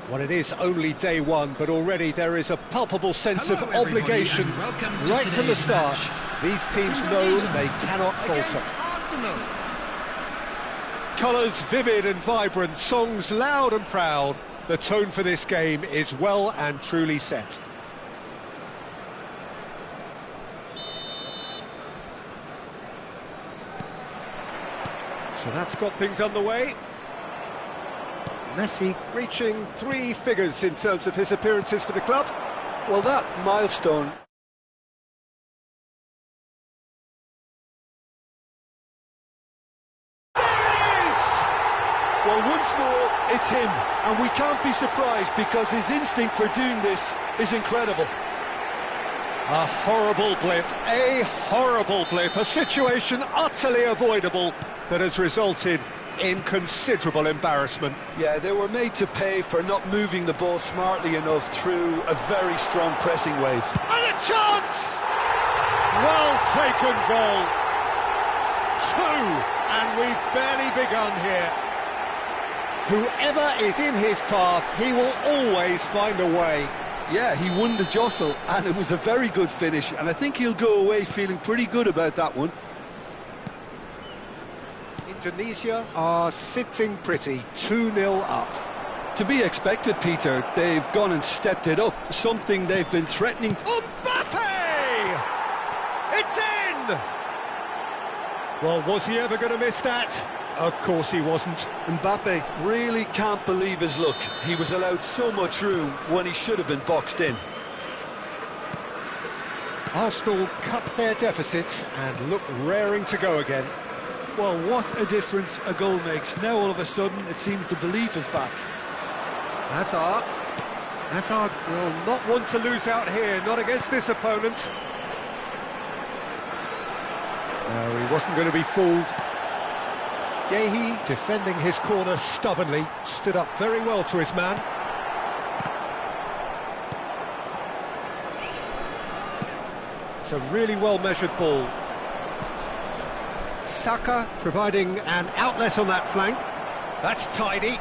Well, it is only day one, but already there is a palpable sense of obligation right from the start. These teams know they cannot falter. Colours vivid and vibrant, songs loud and proud. The tone for this game is well and truly set. So that's got things underway. Messi reaching 3 figures in terms of his appearances for the club. Well, that milestone... There it is! Well, once more, it's him, and we can't be surprised because his instinct for doing this is incredible. A horrible blip, a situation utterly avoidable that has resulted in considerable embarrassment. Yeah, they were made to pay for not moving the ball smartly enough through a very strong pressing wave. And a chance! Well taken goal. 2, and we've barely begun here. Whoever is in his path, he will always find a way. Yeah, he won the jostle, and it was a very good finish, and I think he'll go away feeling pretty good about that one. Indonesia are sitting pretty, 2-0 up. To be expected, Peter. They've gone and stepped it up, something they've been threatening. Mbappe! It's in! Well, was he ever going to miss that? Of course he wasn't. Mbappe really can't believe his luck. He was allowed so much room when he should have been boxed in. Arsenal cut their deficit and look raring to go again. Well, what a difference a goal makes. Now all of a sudden it seems the belief is back. Hazard will not want to lose out here, not against this opponent. No, he wasn't going to be fooled. Gehi, defending his corner stubbornly, stood up very well to his man. It's a really well-measured ball. Saka providing an outlet on that flank. That's tidy.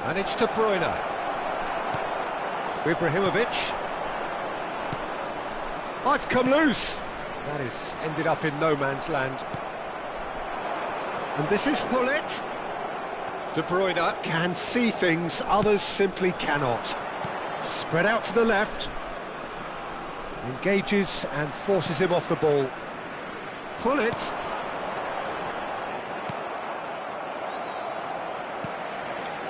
And it's De Bruyne. Ibrahimovic. Oh, it's come loose. That is ended up in no man's land. And this is Hullet. De Bruyne can see things others simply cannot. Spread out to the left. Engages and forces him off the ball. Hullet.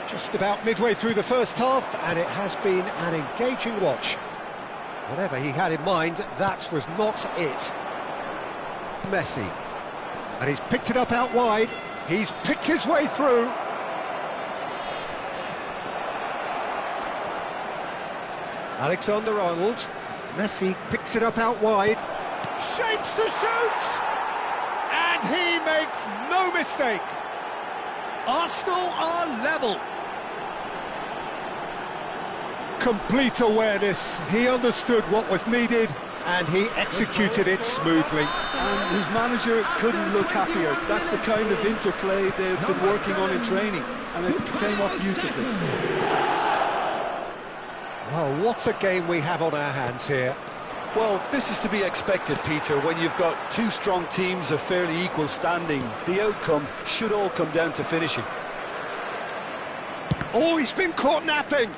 Just about midway through the first half, and it has been an engaging watch. Whatever he had in mind, that was not it. Messi. And he's picked it up out wide. He's picked his way through. Alexander-Arnold. Messi picks it up out wide. Shapes to shoot! And he makes no mistake. Arsenal are level. Complete awareness. He understood what was needed and he executed it smoothly. And his manager couldn't look happier. That's the kind of interplay they've been working on in training, and it came off beautifully. Well, what a game we have on our hands here. Well, this is to be expected, Peter. When you've got two strong teams of fairly equal standing, the outcome should all come down to finishing. Oh, he's been caught napping.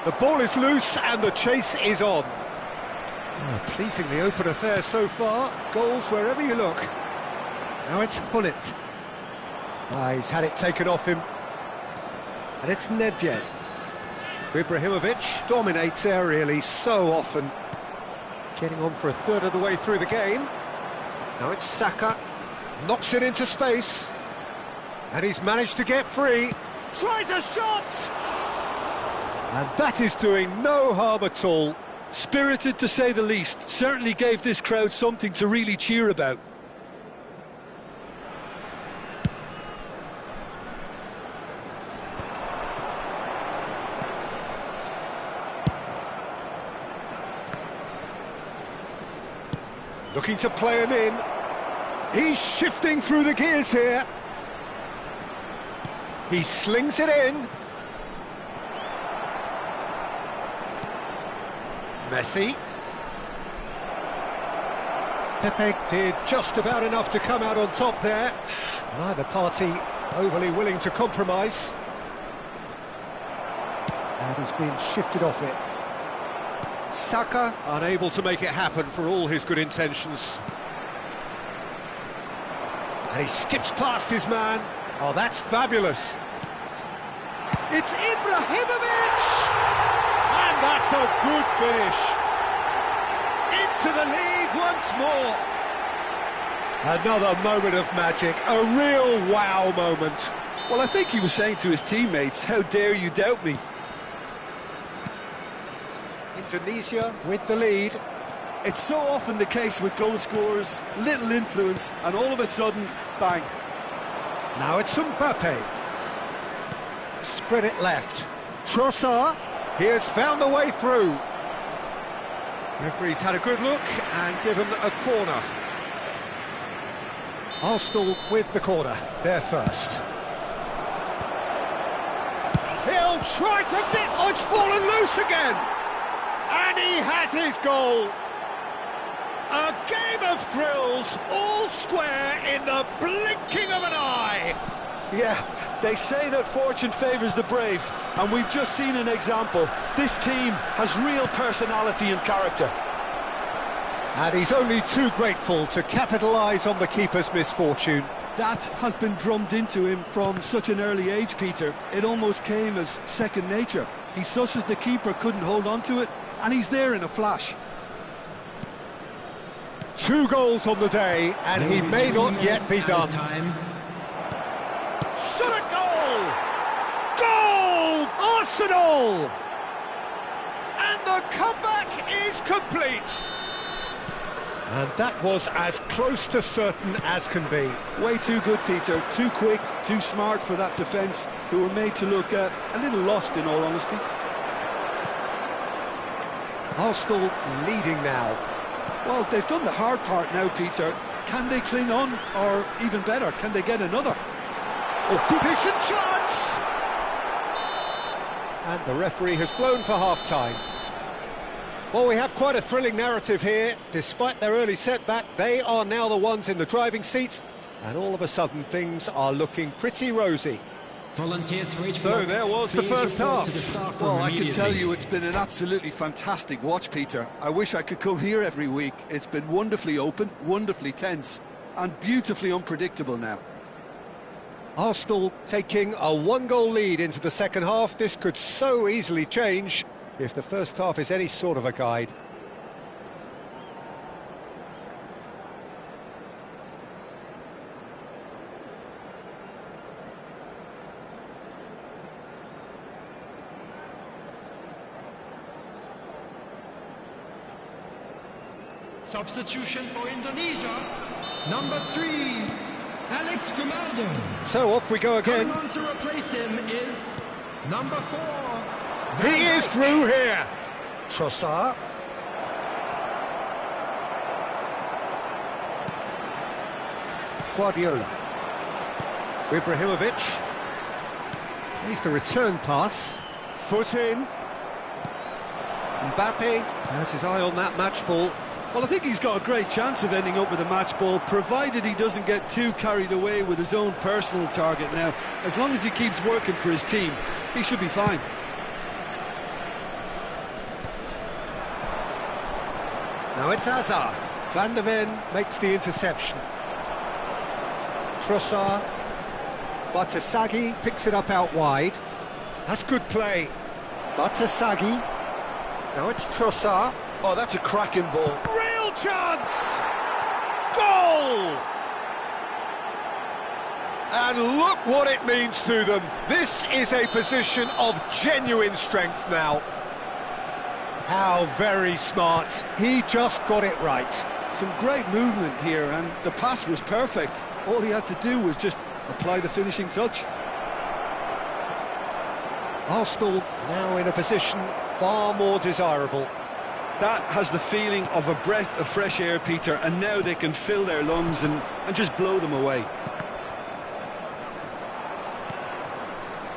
The ball is loose and the chase is on. Oh, pleasingly open affair so far. Goals wherever you look. Now it's Hullet. He's had it taken off him. And it's Nedved. Ibrahimovic dominates aerially so often. Getting on for a third of the way through the game. Now it's Saka. Knocks it into space. And he's managed to get free. Tries a shot! And that is doing no harm at all. Spirited to say the least. Certainly gave this crowd something to really cheer about. Looking to play him in. He's shifting through the gears here. He slings it in. Messi. Pepe did just about enough to come out on top there. Neither party overly willing to compromise. And he's been shifted off it. Saka unable to make it happen for all his good intentions. And he skips past his man. Oh, that's fabulous. It's Ibrahimovic! And that's a good finish. Into the lead once more. Another moment of magic, a real wow moment. Well, I think he was saying to his teammates, how dare you doubt me? Indonesia with the lead. It's so often the case with goal scorers, little influence, and all of a sudden, bang. Now it's Mbappe. Spread it left. Trossard, he has found the way through. Referee's had a good look and given a corner. Arsenal with the corner, they're first. He'll try from this. Oh, it's fallen loose again. And he has his goal. A game of thrills, all square in the blinking of an eye. Yeah, they say that fortune favours the brave, and we've just seen an example. This team has real personality and character. And he's only too grateful to capitalise on the keeper's misfortune. That has been drummed into him from such an early age, Peter. It almost came as second nature. He susses the keeper couldn't hold on to it, and he's there in a flash. 2 goals on the day, and he may not yet be done. Shot a goal! Goal! Arsenal! And the comeback is complete. And that was as close to certain as can be. Way too good, Peter. Too quick, too smart for that defence, who were made to look a little lost, in all honesty. Arsenal leading now. Well, they've done the hard part now, Peter. Can they cling on, or even better, can they get another? Oh, good decent chance! And the referee has blown for half-time. Well, we have quite a thrilling narrative here. Despite their early setback, they are now the ones in the driving seat, and all of a sudden things are looking pretty rosy. So there was the first half. Well, I can tell you it's been an absolutely fantastic watch, Peter. I wish I could come here every week. It's been wonderfully open, wonderfully tense, and beautifully unpredictable now. Arsenal taking a 1-goal lead into the second half. This could so easily change if the first half is any sort of a guide. Substitution for Indonesia, number 3, Alex Grimaldo. So off we go again. Coming on to replace him is number 4. He is through here. Trossard. Guardiola. Ibrahimovic. He's the return pass. Foot in. Mbappe has his eye on that match ball. Well, I think he's got a great chance of ending up with a match ball, provided he doesn't get too carried away with his own personal target now. As long as he keeps working for his team, he should be fine. Now it's Hazard. Van der Ven makes the interception. Trossard. Batasagi picks it up out wide. That's good play. Batasagi. Now it's Trossard. Oh, that's a cracking ball. Real chance! Goal! And look what it means to them. This is a position of genuine strength now. How very smart. He just got it right. Some great movement here, and the pass was perfect. All he had to do was just apply the finishing touch. Arsenal now in a position far more desirable. That has the feeling of a breath of fresh air, Peter, and now they can fill their lungs and just blow them away.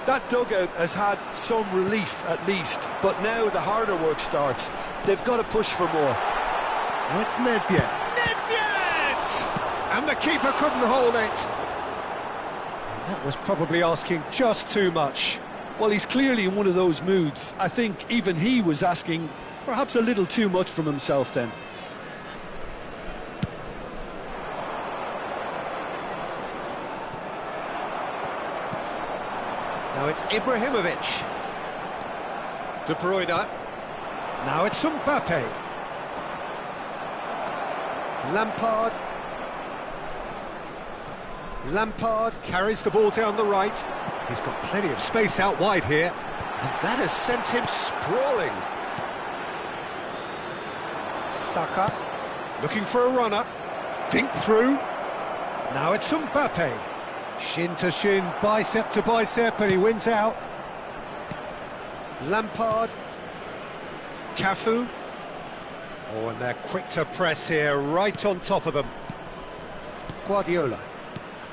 That dugout has had some relief at least, but now the harder work starts. They've got to push for more. Now it's Nedved. Nedved! And the keeper couldn't hold it. And that was probably asking just too much. Well, he's clearly in one of those moods. I think even he was asking perhaps a little too much from himself then. Now it's Ibrahimovic. De Bruyne. Now it's Mbappe. Lampard. Lampard carries the ball down the right. He's got plenty of space out wide here. And that has sent him sprawling. Saka, looking for a runner. Dink through. Now it's Mbappe. Shin to shin, bicep to bicep, and he wins out. Lampard. Cafu. Oh, and they're quick to press here, right on top of them. Guardiola.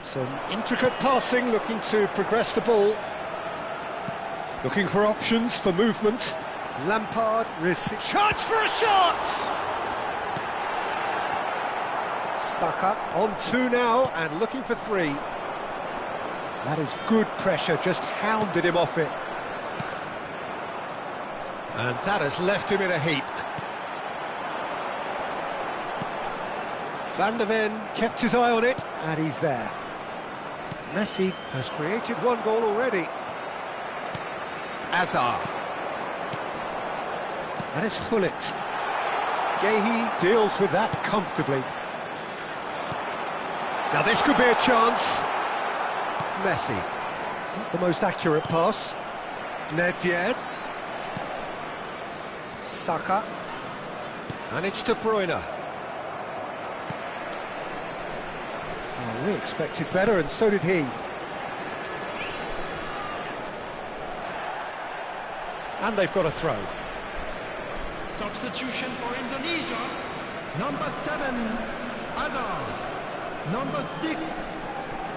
Some intricate passing, looking to progress the ball. Looking for options for movement. Lampard receives. Chance for a shot! Saka on 2 now and looking for 3. That is good pressure, just hounded him off it. And that has left him in a heap. Van der Ven kept his eye on it, and he's there. Messi has created 1 goal already. Azar. And it's Hullet. Gehi deals with that comfortably. Now this could be a chance. Messi. Not the most accurate pass. Nedved. Saka. And it's De Bruyne. Oh, we expected better, and so did he. And they've got a throw. Substitution for Indonesia. Number 7, Azar. Number 6,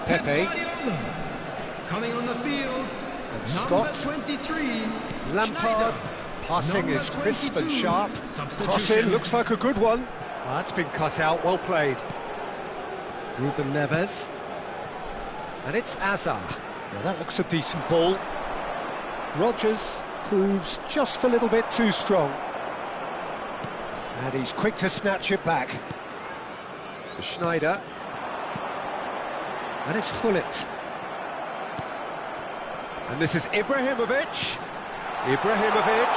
Pepe. Coming on the field, And Scott. number 23, Lampard. Schneider. Passing Number is crisp and 22, sharp. substitution. Cross in, looks like a good one. Oh, that's been cut out, well played. Ruben Neves. And it's Azar. Now that looks a decent ball. Rodgers proves just a little bit too strong. And he's quick to snatch it back. Schneider. And it's Hullet. And this is Ibrahimovic. Ibrahimovic.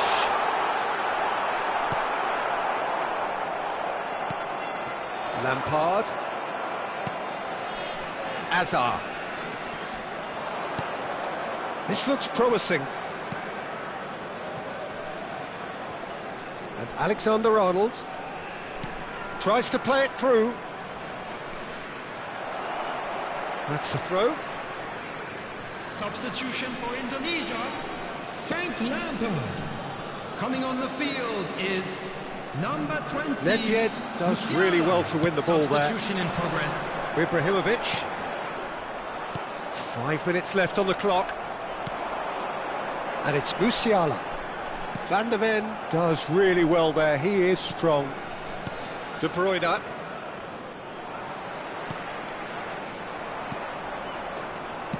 Lampard. Azar. This looks promising. And Alexander-Arnold tries to play it through. That's the throw. Substitution for Indonesia, Frank Lampard. Coming on the field is number 20. Nedved does really well to win the ball there. Substitution in progress. Ibrahimovic. 5 minutes left on the clock. And it's Musiala. Van der Ven does really well there, he is strong. De Bruyne.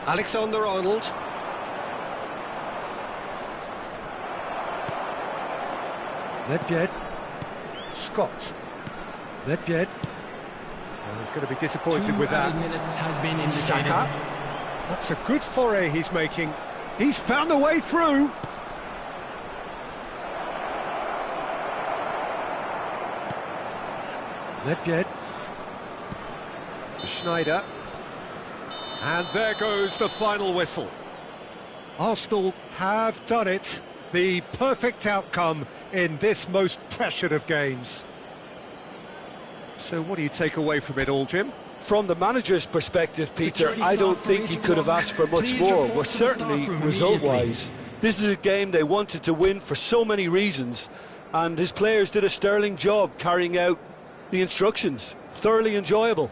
Alexander-Arnold. Nedved. Scott. Nedved. Well, he's going to be disappointed with that. Minutes has been indicated. Saka. That's a good foray he's making. He's found a way through. Nedved. Schneider. And there goes the final whistle. Arsenal have done it. The perfect outcome in this most pressured of games. So what do you take away from it all, Jim? From the manager's perspective, Peter, I don't think he could have asked for much more. Well, certainly result-wise. This is a game they wanted to win for so many reasons. and his players did a sterling job carrying out the instructions. Thoroughly enjoyable.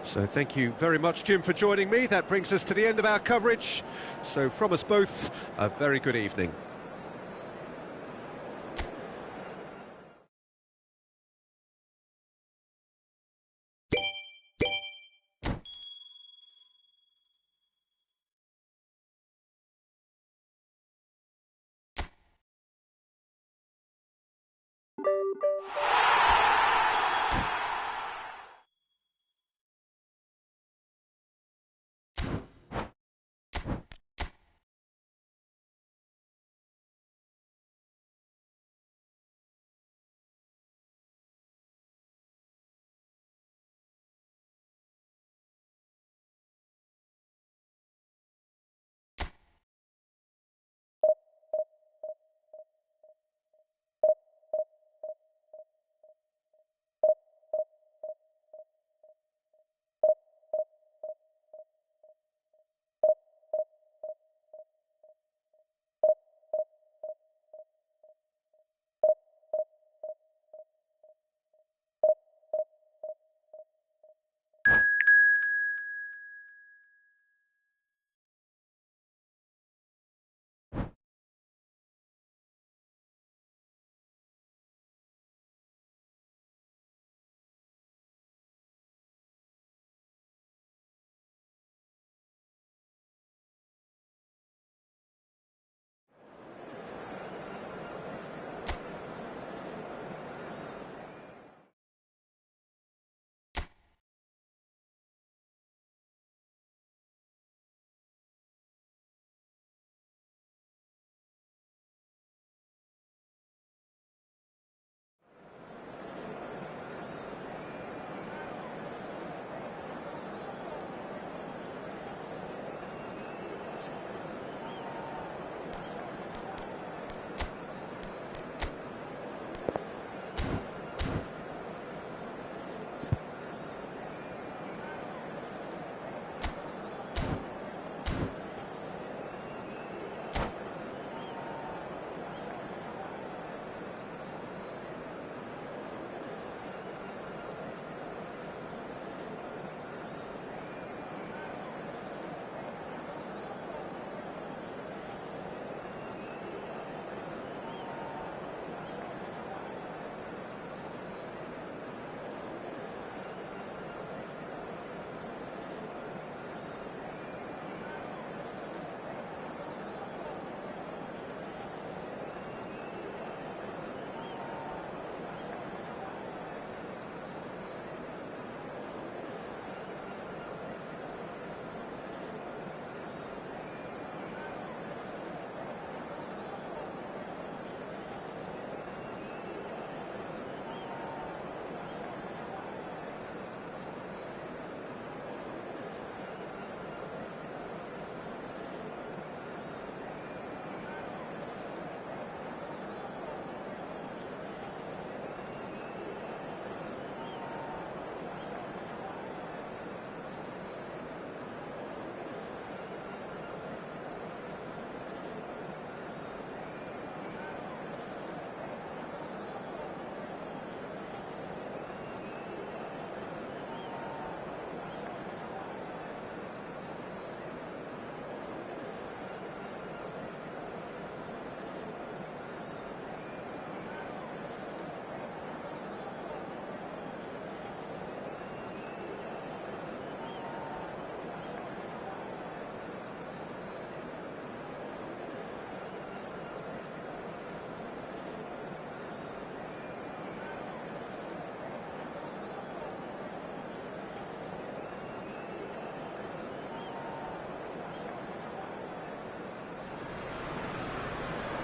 So thank you very much, Jim, for joining me. That brings us to the end of our coverage. So from us both, a very good evening.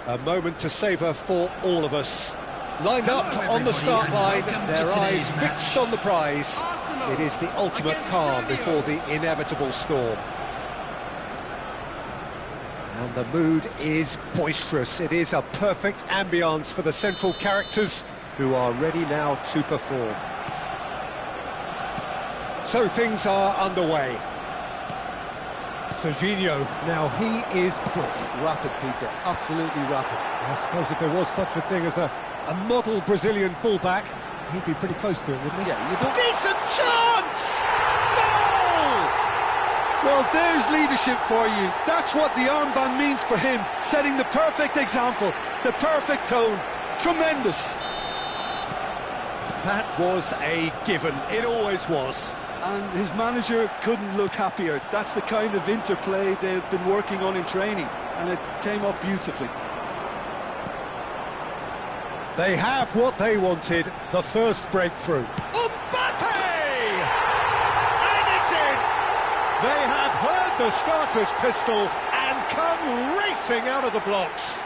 A moment to savour for all of us. Lined up on the start line, their eyes fixed on the prize. It is the ultimate calm before the inevitable storm. And the mood is boisterous. It is a perfect ambience for the central characters who are ready now to perform. So things are underway. Serginho, now he is quick. Rapid, Peter, absolutely rapid. I suppose if there was such a thing as a model Brazilian fullback, he'd be pretty close to it, wouldn't he? Yeah, you don't... Decent chance! Goal! Well, there's leadership for you. That's what the armband means for him, setting the perfect example, the perfect tone. Tremendous. That was a given. It always was. And his manager couldn't look happier. That's the kind of interplay they've been working on in training, and it came off beautifully. They have what they wanted, the first breakthrough. Mbappe! And it's in! They have heard the starter's pistol and come racing out of the blocks.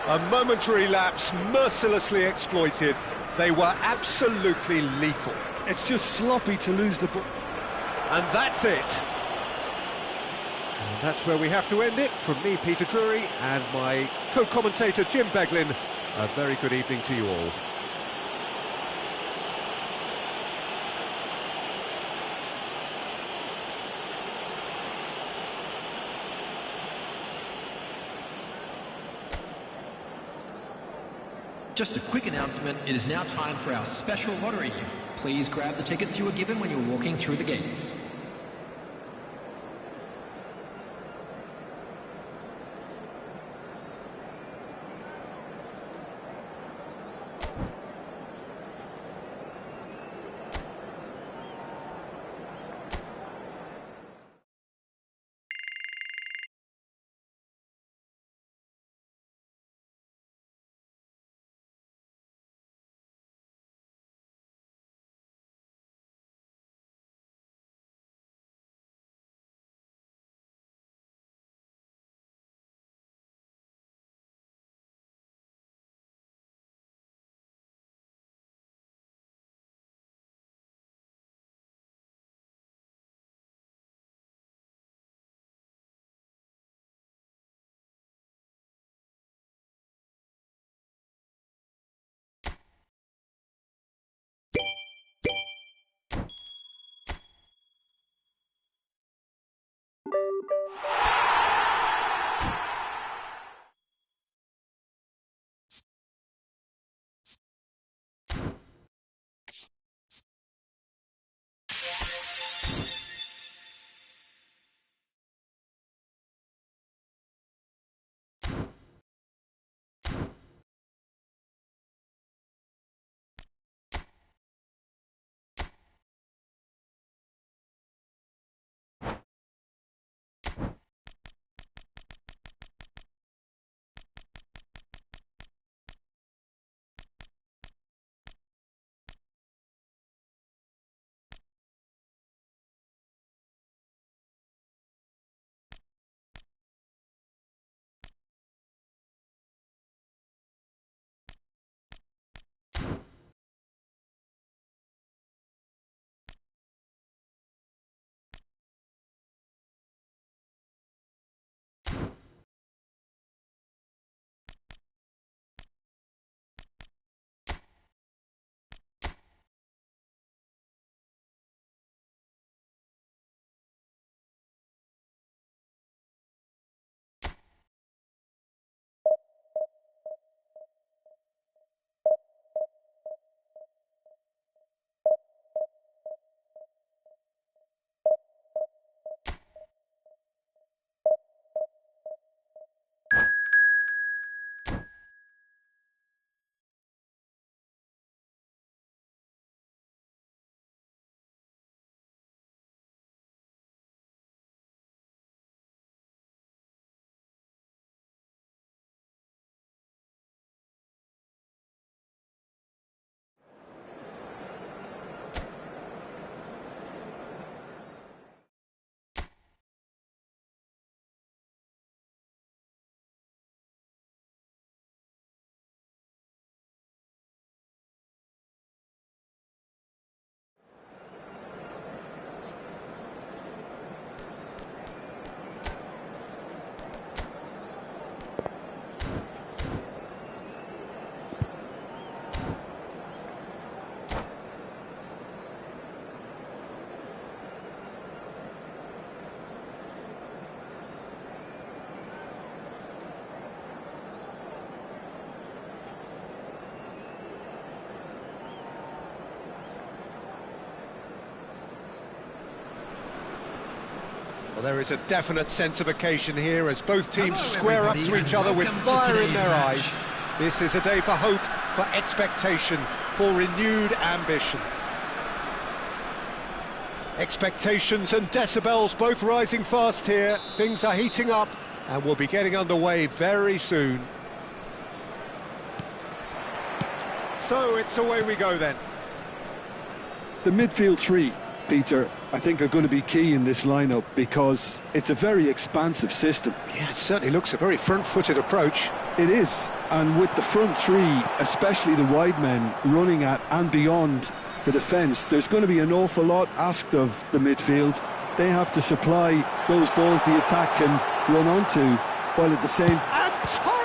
A momentary lapse mercilessly exploited. They were absolutely lethal. It's just sloppy to lose the ball. And that's it. And that's where we have to end it. From me, Peter Drury, and my co-commentator, Jim Beglin. A very good evening to you all. Just a quick announcement, it is now time for our special lottery. Please grab the tickets you were given when you were walking through the gates. Well, there is a definite sense of occasion here as both teams Hello, square up to everybody, each other with and welcome to fire in their today's eyes. match. This is a day for hope, for expectation, for renewed ambition. Expectations and decibels both rising fast here. Things are heating up and we'll be getting underway very soon. So it's away we go then. The midfield three, Peter, I think are going to be key in this lineup because it's a very expansive system. Yeah, it certainly looks a very front-footed approach. It is, and with the front three, especially the wide men, running at and beyond the defence, there's going to be an awful lot asked of the midfield. They have to supply those balls the attack can run onto, while at the same time... And Torres!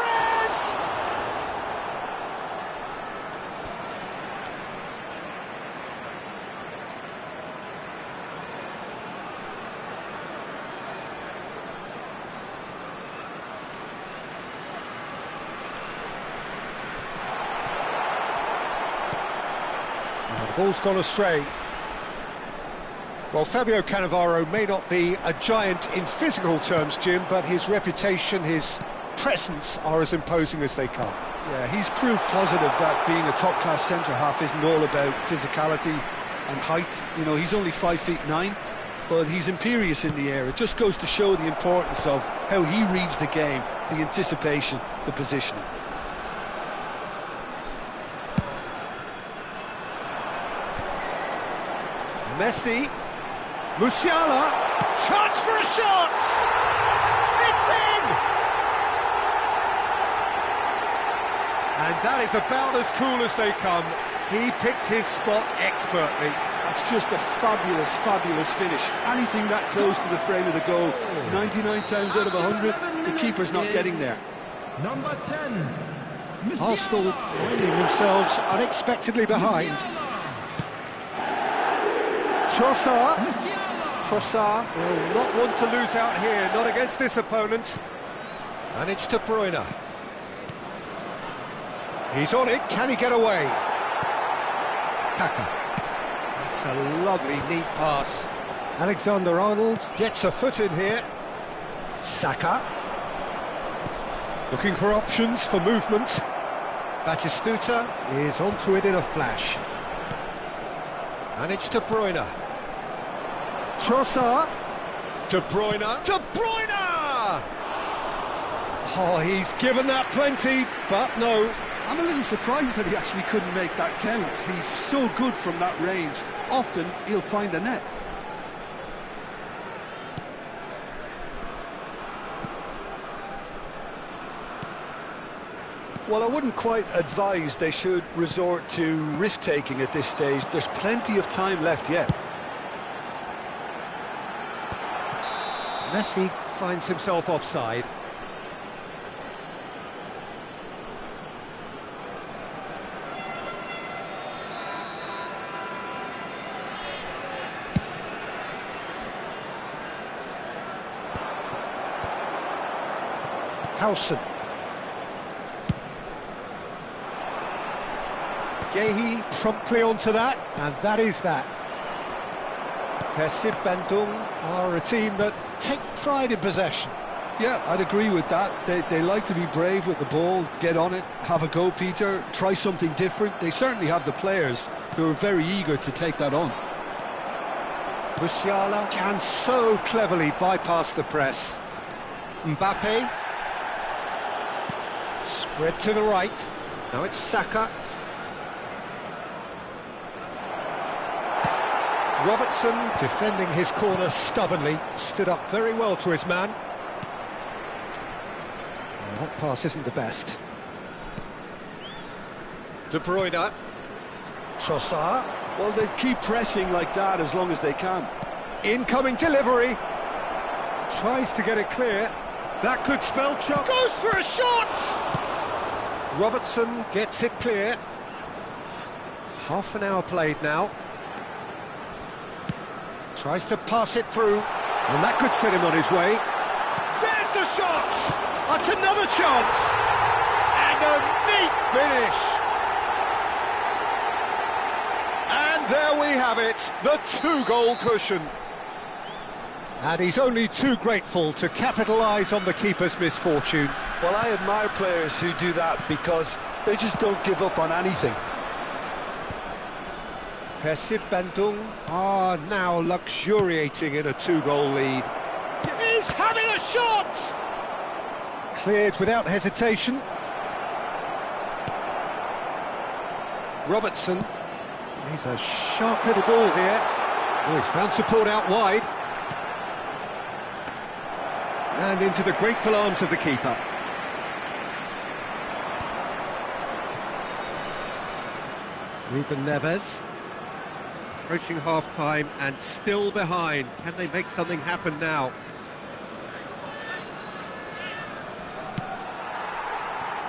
The ball's gone astray. Well, Fabio Cannavaro may not be a giant in physical terms, Jim, but his reputation, his presence are as imposing as they come. Yeah, he's proof positive that being a top-class centre-half isn't all about physicality and height. You know, he's only 5'9", but he's imperious in the air. It just goes to show the importance of how he reads the game, the anticipation, the positioning. Messi, Musiala, chance for a shot! It's in! And that is about as cool as they come. He picked his spot expertly. That's just a fabulous, fabulous finish. Anything that close to the frame of the goal, 99 times out of 100, the keeper's not getting there. Number 10, Arsenal finding themselves unexpectedly behind. Trossard will not want to lose out here, not against this opponent. And it's De Bruyne. He's on it, can he get away? Kaka. That's a lovely, neat pass. Alexander-Arnold gets a foot in here. Saka. Looking for options for movement. Batistuta is onto it in a flash. And it's De Bruyne. Trossard. De Bruyne. De Bruyne! Oh, he's given that plenty, but no. I'm a little surprised that he actually couldn't make that count. He's so good from that range. Often, he'll find a net. Well, I wouldn't quite advise they should resort to risk-taking at this stage. There's plenty of time left yet. Messi finds himself offside. Howson. Gehi promptly onto that, and that is that. Persib Bandung are a team that take pride in possession. Yeah, I'd agree with that. They like to be brave with the ball, get on it, have a go, Peter, try something different. They certainly have the players who are very eager to take that on. Musiala can so cleverly bypass the press. Mbappe. Spread to the right. Now it's Saka. Robertson, defending his corner stubbornly, stood up very well to his man. Well, that pass isn't the best. De Bruyne. Trossard. Well, they keep pressing like that as long as they can. Incoming delivery. Tries to get it clear. That could spell trouble. Goes for a shot! Robertson gets it clear. Half an hour played now. Tries to pass it through, and that could set him on his way. There's the shot! That's another chance! And a neat finish! And there we have it, the two-goal cushion. And he's only too grateful to capitalise on the keeper's misfortune. Well, I admire players who do that because they just don't give up on anything. Persib Bandung are now luxuriating in a 2-goal lead. He's having a shot! Cleared without hesitation. Robertson. He's a sharp little ball here. Oh, he's found support out wide. And into the grateful arms of the keeper. Ruben Neves. Approaching half-time and still behind. Can they make something happen now?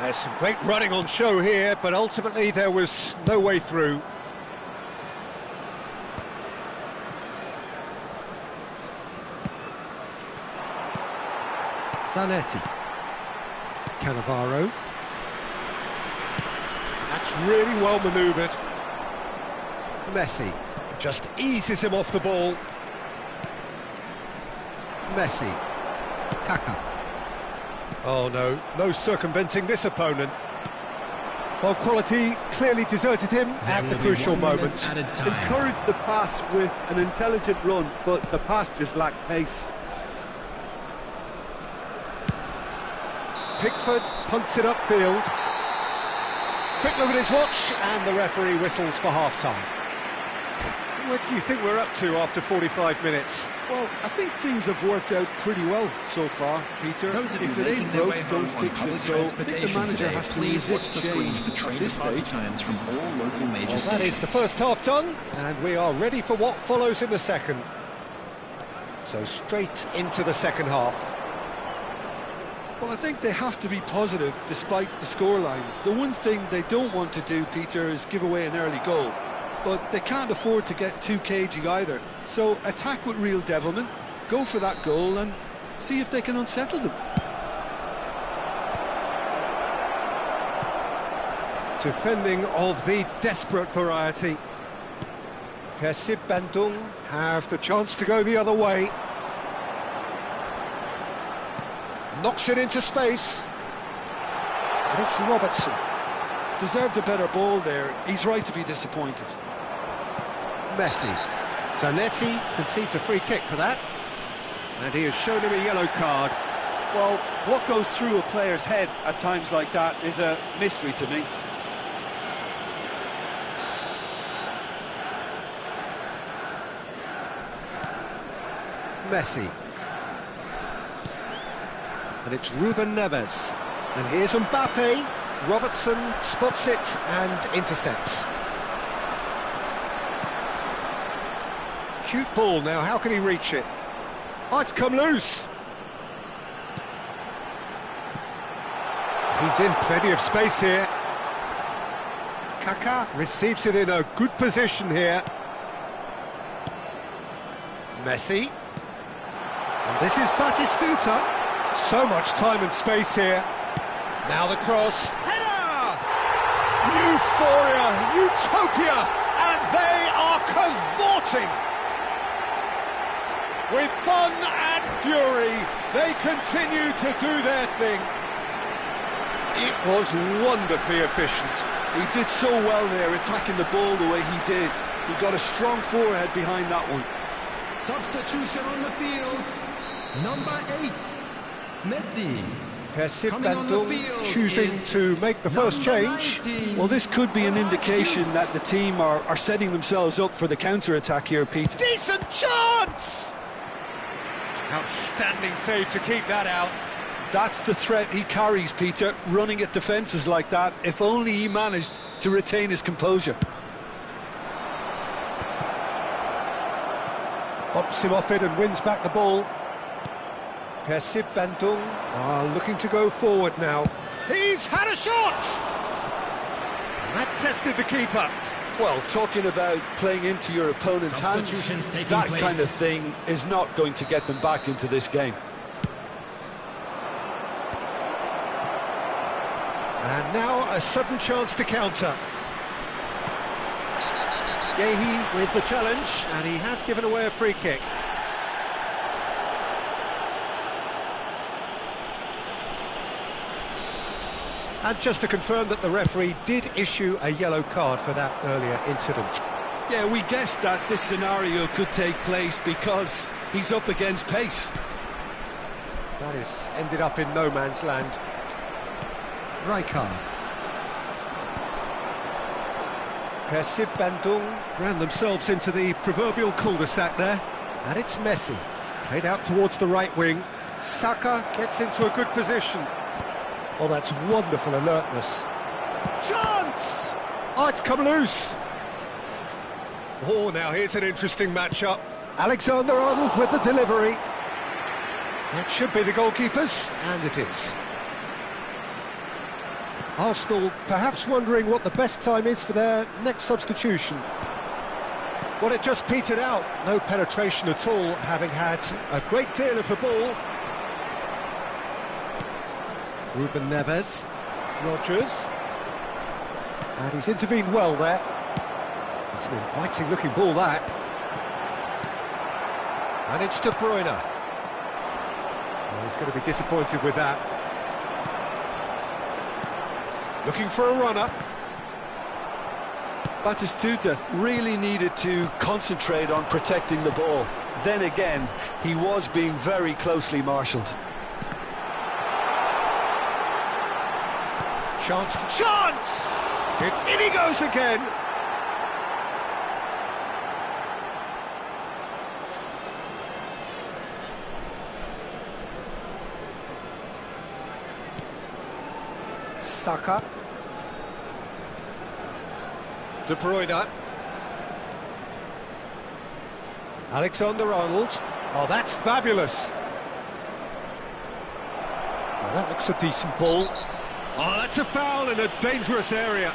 There's some great running on show here, but ultimately there was no way through. Zanetti. Cannavaro. That's really well manoeuvred. Messi just eases him off the ball. Messi. Kaká. Oh no, no circumventing this opponent. Well, quality clearly deserted him at the crucial moment. Encouraged the pass with an intelligent run, but the pass just lacked pace. Pickford punts it upfield. Quick look at his watch, and the referee whistles for half-time. What do you think we're up to after 45 minutes? Well, I think things have worked out pretty well so far, Peter. If it ain't broke, don't fix it. So I think the manager has to resist change at this stage. Well, that is the first half done, and we are ready for what follows in the second. So straight into the second half. Well, I think they have to be positive despite the scoreline. The one thing they don't want to do, Peter, is give away an early goal. But they can't afford to get too cagey either. So attack with real devilment, go for that goal and see if they can unsettle them. Defending of the desperate variety. Persib Bandung have the chance to go the other way. Knocks it into space. And it's Robertson. Deserved a better ball there. He's right to be disappointed. Messi. Zanetti concedes a free kick for that. And he has shown him a yellow card. Well, what goes through a player's head at times like that is a mystery to me. Messi. And it's Ruben Neves. And here's Mbappe. Robertson spots it and intercepts. Cute ball now, how can he reach it? Oh, it's come loose. He's in plenty of space here. Kaká receives it in a good position here. Messi. And this is Batistuta. So much time and space here. Now the cross. Header! Euphoria, utopia, and they are cavorting. With fun and fury, they continue to do their thing. It was wonderfully efficient. He did so well there, attacking the ball the way he did. He got a strong forehead behind that one. Substitution on the field. Number 8, Messi. Persib Bandung choosing to make the first change. Well, this could be an indication that the team are setting themselves up for the counter-attack here, Pete. Decent chance! Outstanding save to keep that out. That's the threat he carries, Peter, running at defences like that. If only he managed to retain his composure. Bumps him off it and wins back the ball. Persib Bandung are looking to go forward now. He's had a shot! And that tested the keeper. Well, talking about playing into your opponent's hands, that kind of thing is not going to get them back into this game. And now a sudden chance to counter. Gehi with the challenge, and he has given away a free kick. And just to confirm that the referee did issue a yellow card for that earlier incident. Yeah, we guessed that this scenario could take place because he's up against pace. That is ended up in no man's land. Rijkaard. Persib Bandung ran themselves into the proverbial cul-de-sac there. And it's Messi. Played out towards the right wing. Saka gets into a good position. Oh, that's wonderful alertness. Chance! Oh, it's come loose. Oh, now here's an interesting matchup. Alexander-Arnold with the delivery. That should be the goalkeepers, and it is. Arsenal perhaps wondering what the best time is for their next substitution. Well, it just petered out. No penetration at all, having had a great deal of the ball. Ruben Neves. Rodgers. And he's intervened well there. It's an inviting-looking ball, that. And it's De Bruyne. Well, he's going to be disappointed with that. Looking for a runner. Batistuta really needed to concentrate on protecting the ball. Then again, he was being very closely marshalled. Chance! In he goes again! Saka. De Bruyne. Alexander-Arnold. Oh, that's fabulous. Well, that looks a decent ball. Oh, that's a foul in a dangerous area.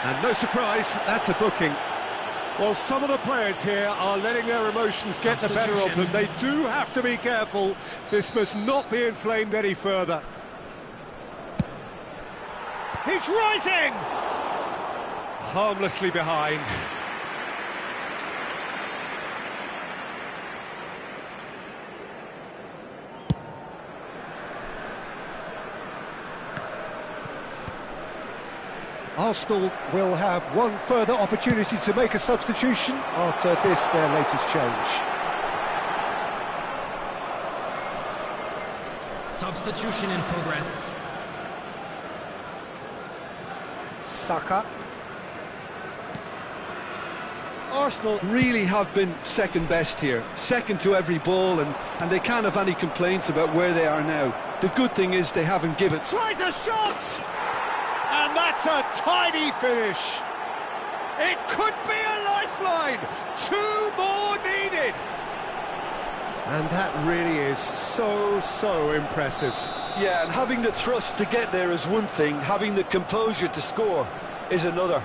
And no surprise, that's a booking. Well, some of the players here are letting their emotions get the better of them. They do have to be careful. This must not be inflamed any further. He's rising! Harmlessly behind. Arsenal will have one further opportunity to make a substitution after this, their latest change. Substitution in progress. Saka. Arsenal really have been second best here, second to every ball, and they can't have any complaints about where they are now. The good thing is they haven't given... Tries a shot! And that's a tiny finish. It could be a lifeline. 2 more needed. And that really is so impressive. Yeah, and having the thrust to get there is one thing, having the composure to score is another.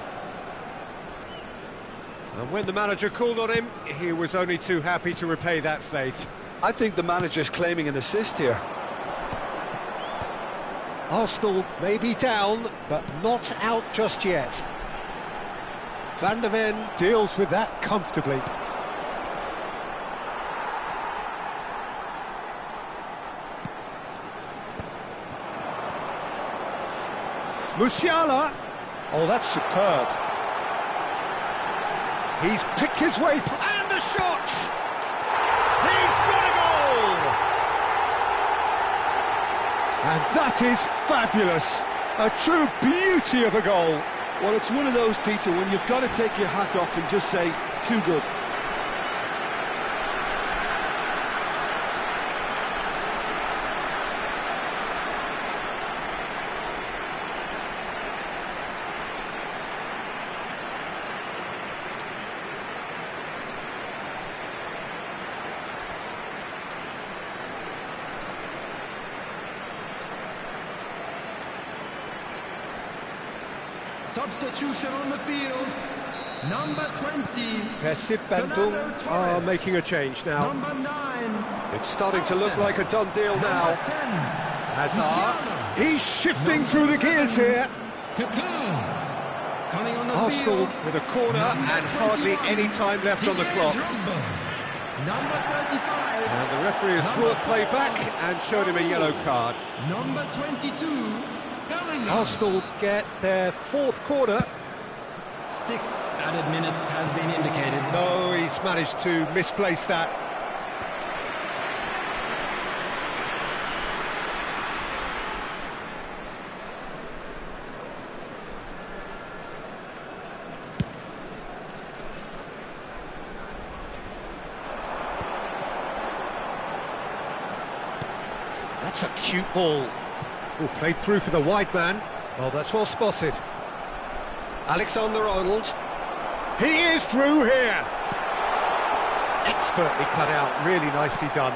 And when the manager called on him, he was only too happy to repay that faith. I think the manager's claiming an assist here. Arsenal may be down, but not out just yet. Van der Ven deals with that comfortably. Musiala! Oh, that's superb. He's picked his way through, and the shot! He's got a goal! And that is fabulous. A true beauty of a goal. Well, it's one of those, Peter, when you've got to take your hat off and just say, too good. Substitution on the field. Number 20. Persib Bandung are making a change now. Number 9. It's starting to look like a done deal now. Number 10. Hazard. He's shifting through the gears here. Coming on the Arsenal field. with a corner and hardly any time left on the clock. Number 35. And the referee has brought play back and showed him a yellow card. Number 22, Bellingham. Arsenal get their fourth corner. 6 added minutes has been indicated. No, he's managed to misplace that. That's a cute ball. Oh, played through for the wide man. Oh, that's well spotted. Alexander-Arnold. He is through here. Expertly cut out, really nicely done.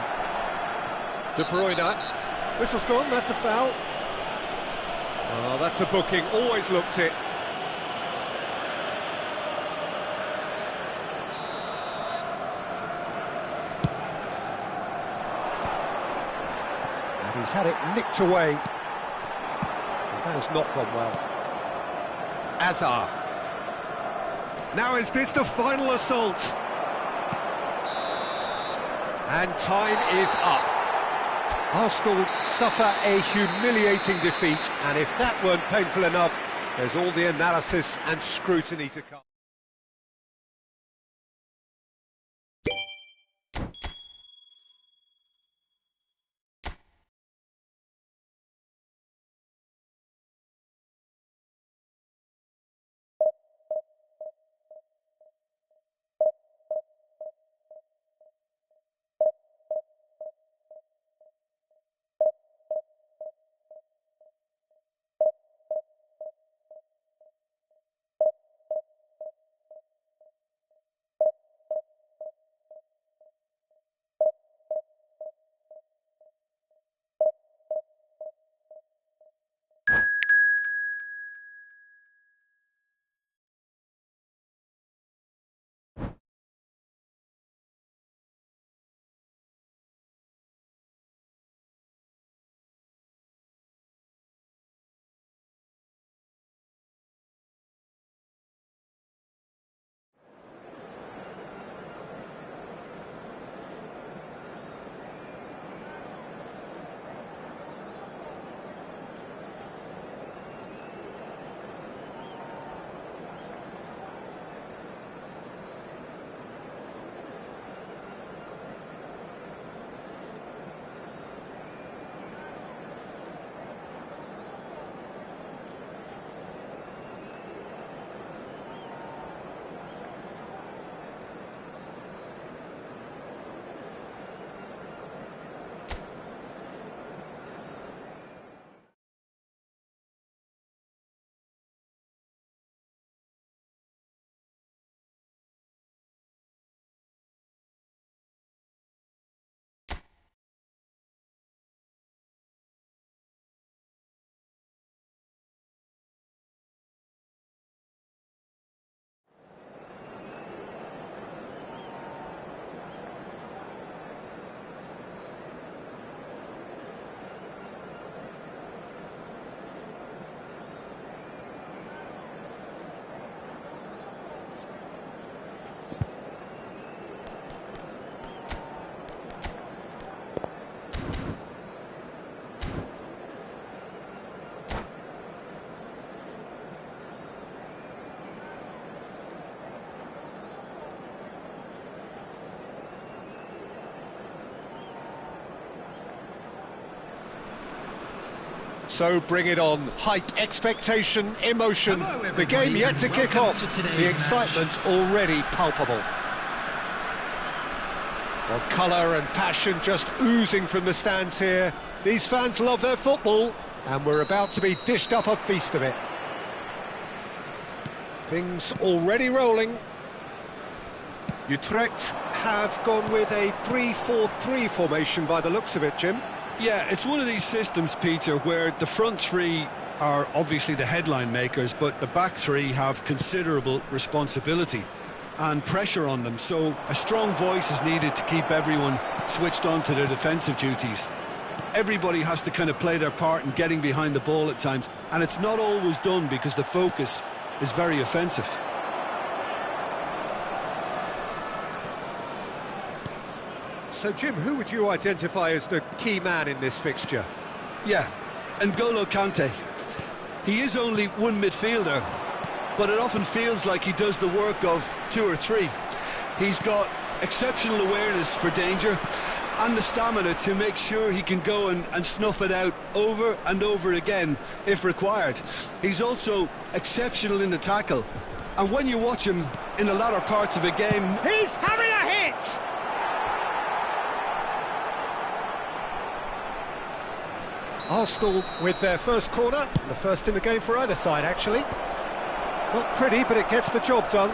De Bruyne. Whistle's gone, that's a foul. Oh, that's a booking, always looked it. And he's had it nicked away. That has not gone well. Azar. Now is this the final assault? And time is up. Arsenal suffer a humiliating defeat, and if that weren't painful enough, there's all the analysis and scrutiny to come. So bring it on. Hype, expectation, emotion. The game yet to kick off. The excitement already palpable. Well, colour and passion just oozing from the stands here. These fans love their football, and we're about to be dished up a feast of it. Things already rolling. Utrecht have gone with a 3-4-3 formation by the looks of it, Jim. Yeah, it's one of these systems, Peter, where the front three are obviously the headline makers, but the back three have considerable responsibility and pressure on them. So a strong voice is needed to keep everyone switched on to their defensive duties. Everybody has to kind of play their part in getting behind the ball at times, and it's not always done because the focus is very offensive. So, Jim, who would you identify as the key man in this fixture? Yeah, N'Golo Kante. He is only one midfielder, but it often feels like he does the work of two or three. He's got exceptional awareness for danger and the stamina to make sure he can go and snuff it out over and over again if required. He's also exceptional in the tackle, and when you watch him in the latter parts of a game... He's having a hit! Arsenal with their first corner, the first in the game for either side, actually. Not pretty, but it gets the job done.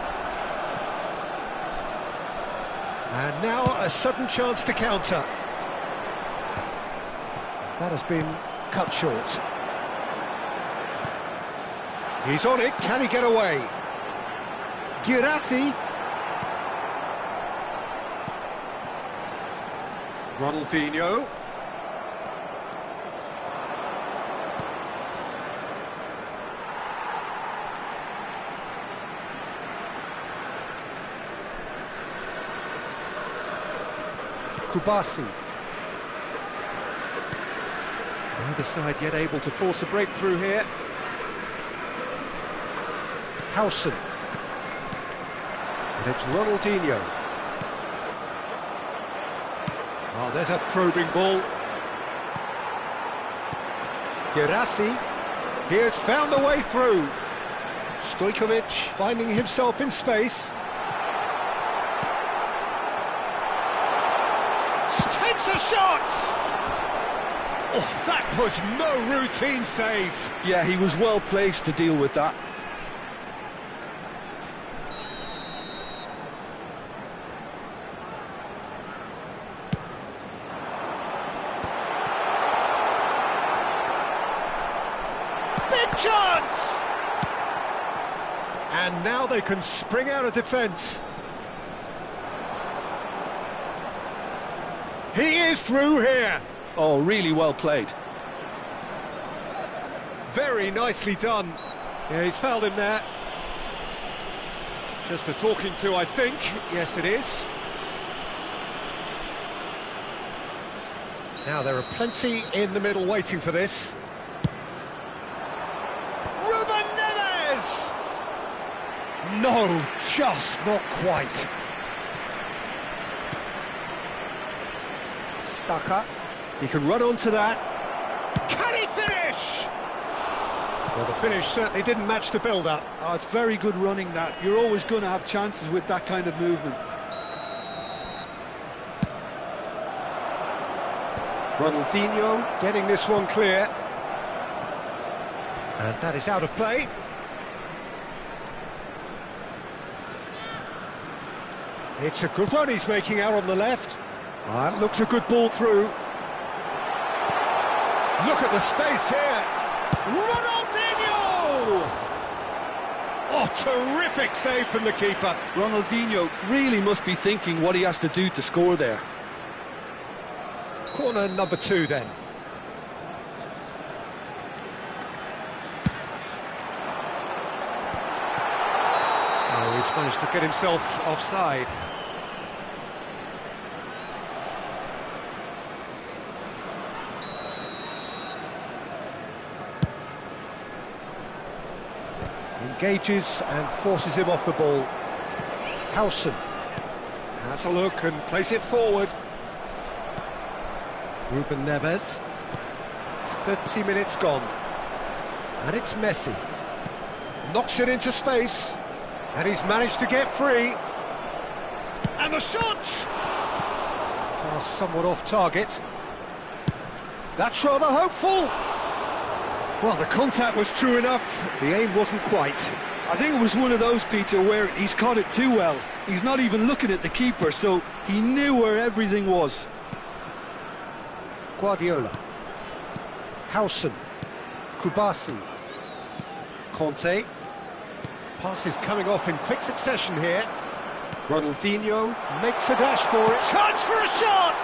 And now a sudden chance to counter. That has been cut short. He's on it, can he get away? Girassi. Ronaldinho. Kubasi. Neither side yet able to force a breakthrough here. Howson. And it's Ronaldinho. Oh, there's a probing ball. Girassi. He has found a way through. Stojkovic finding himself in space. Takes a shot! Oh, that was no routine save. Yeah, he was well placed to deal with that. Big chance! And now they can spring out of defence. He is through here. Oh, really well played. Very nicely done. Yeah, he's fouled him there. Just a talking to, I think. Yes, it is. Now, there are plenty in the middle waiting for this. Ruben Neves! No, just not quite. Saka, he can run onto that. Can he finish? Well, the finish certainly didn't match the build-up. Oh, it's very good running that. You're always going to have chances with that kind of movement. Ronaldinho getting this one clear. And that is out of play. It's a good run he's making out on the left. Looks a good ball through. Look at the space here. Ronaldinho! Oh, terrific save from the keeper. Ronaldinho really must be thinking what he has to do to score there. Corner number 2 then. Oh, he's managed to get himself offside. Engages and forces him off the ball. Howson has a look and plays it forward. Ruben Neves. 30 minutes gone. And it's Messi. Knocks it into space. And he's managed to get free. And the shot! Somewhat off target. That's rather hopeful. Well, the contact was true enough, the aim wasn't quite. I think it was one of those, Peter, where he's caught it too well. He's not even looking at the keeper, so he knew where everything was. Guardiola. Howson. Kubasi. Conte. Passes coming off in quick succession here. Ronaldinho makes a dash for it. Chance for a shot!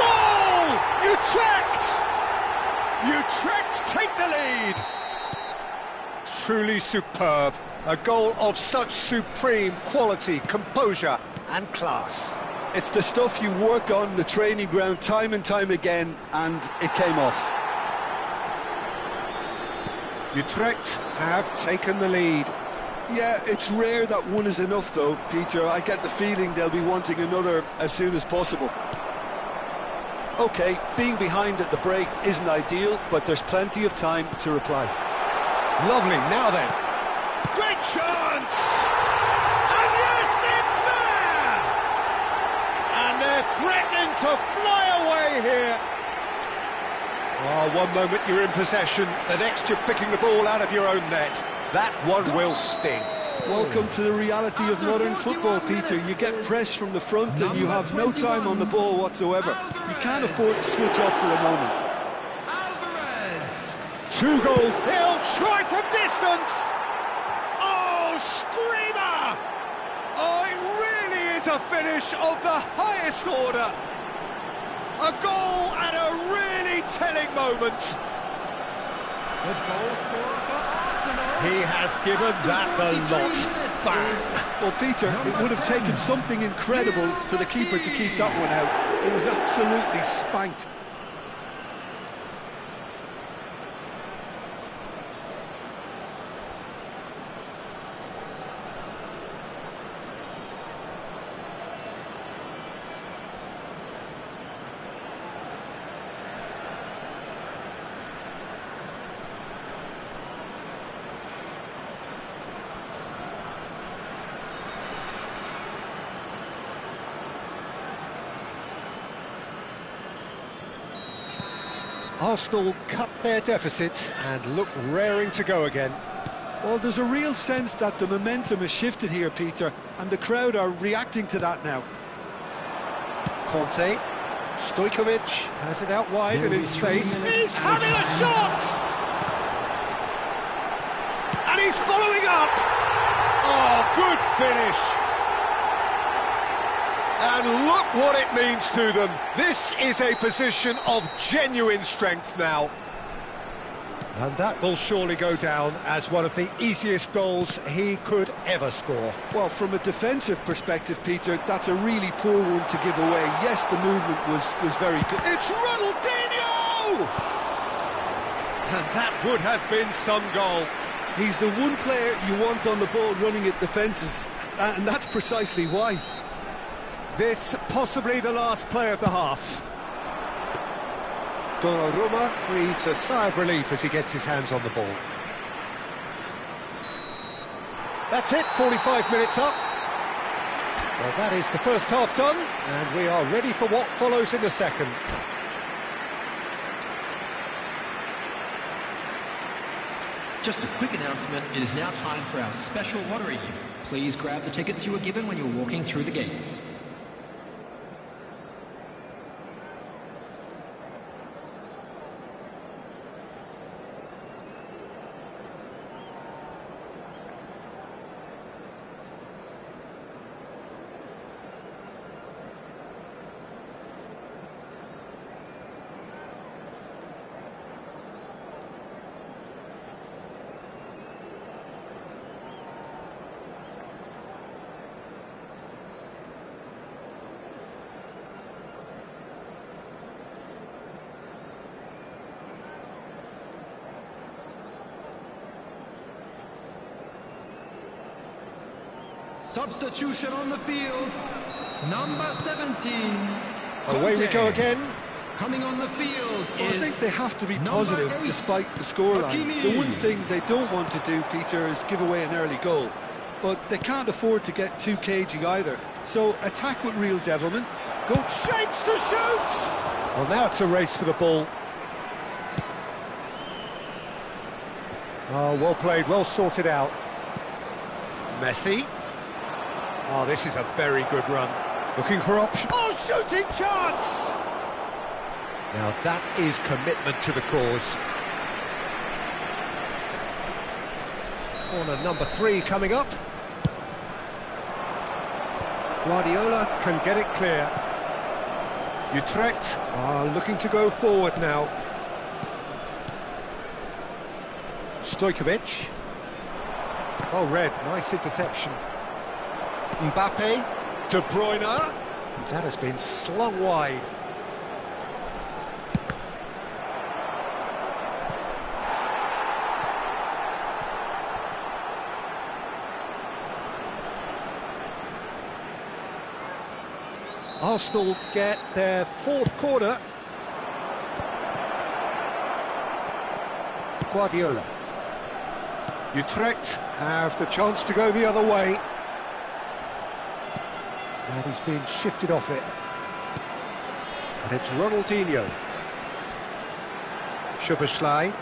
Goal! Utrecht! Utrecht take the lead! Truly superb. A goal of such supreme quality, composure and class. It's the stuff you work on the training ground time and time again, and it came off. Utrecht have taken the lead. Yeah, it's rare that one is enough though, Peter. I get the feeling they'll be wanting another as soon as possible. OK, being behind at the break isn't ideal, but there's plenty of time to reply. Lovely, now then. Great chance! And yes, it's there! And they're threatening to fly away here. Oh, one moment you're in possession, the next you're picking the ball out of your own net. That one will sting. Welcome to the reality of modern football, Peter. You get press from the front and you have no time on the ball whatsoever. You can't afford to switch off for a moment. Alvarez. 2 goals. He'll try from distance. Oh, screamer! Oh, it really is a finish of the highest order. A goal at a really telling moment. The goal scorer for Arsenal. He has given that the lot. Bang! Well, Peter, it would have taken something incredible for the keeper to keep that one out. It was absolutely spanked. Arsenal cut their deficit and look raring to go again. Well, there's a real sense that the momentum has shifted here, Peter, and the crowd are reacting to that now. Conte, Stojkovic has it out wide and in space. He's having a shot! And he's following up! Oh, good finish! And look what it means to them. This is a position of genuine strength now. And that will surely go down as one of the easiest goals he could ever score. Well, from a defensive perspective, Peter, that's a really poor one to give away. Yes, the movement was very good. It's Ronaldinho! And that would have been some goal. He's the one player you want on the ball running at defences, and that's precisely why. This possibly the last play of the half. Donnarumma breathes a sigh of relief as he gets his hands on the ball. That's it, 45 minutes up. Well, that is the first half done, and we are ready for what follows in the second. Just a quick announcement, it is now time for our special lottery. Please grab the tickets you were given when you were walking through the gates. Substitution on the field. Number 17. Away we go again. Coming on the field Well, I is think they have to be positive despite the scoreline. The one thing they don't want to do, Peter, is give away an early goal. But they can't afford to get too cagey either. So attack with real devilment. Go Shapes to shoot! Well, now it's a race for the ball. Oh, well played, well sorted out. Messi. Oh, this is a very good run. Looking for option. Oh, shooting chance! Now that is commitment to the cause. Corner number 3 coming up. Guardiola can get it clear. Utrecht are looking to go forward now. Stojkovic. Oh, red, nice interception. Mbappe, De Bruyne, That has been slung wide. Arsenal get their fourth corner. Guardiola. Utrecht have the chance to go the other way. And he's been shifted off it. And it's Ronaldinho. Szoboszlai.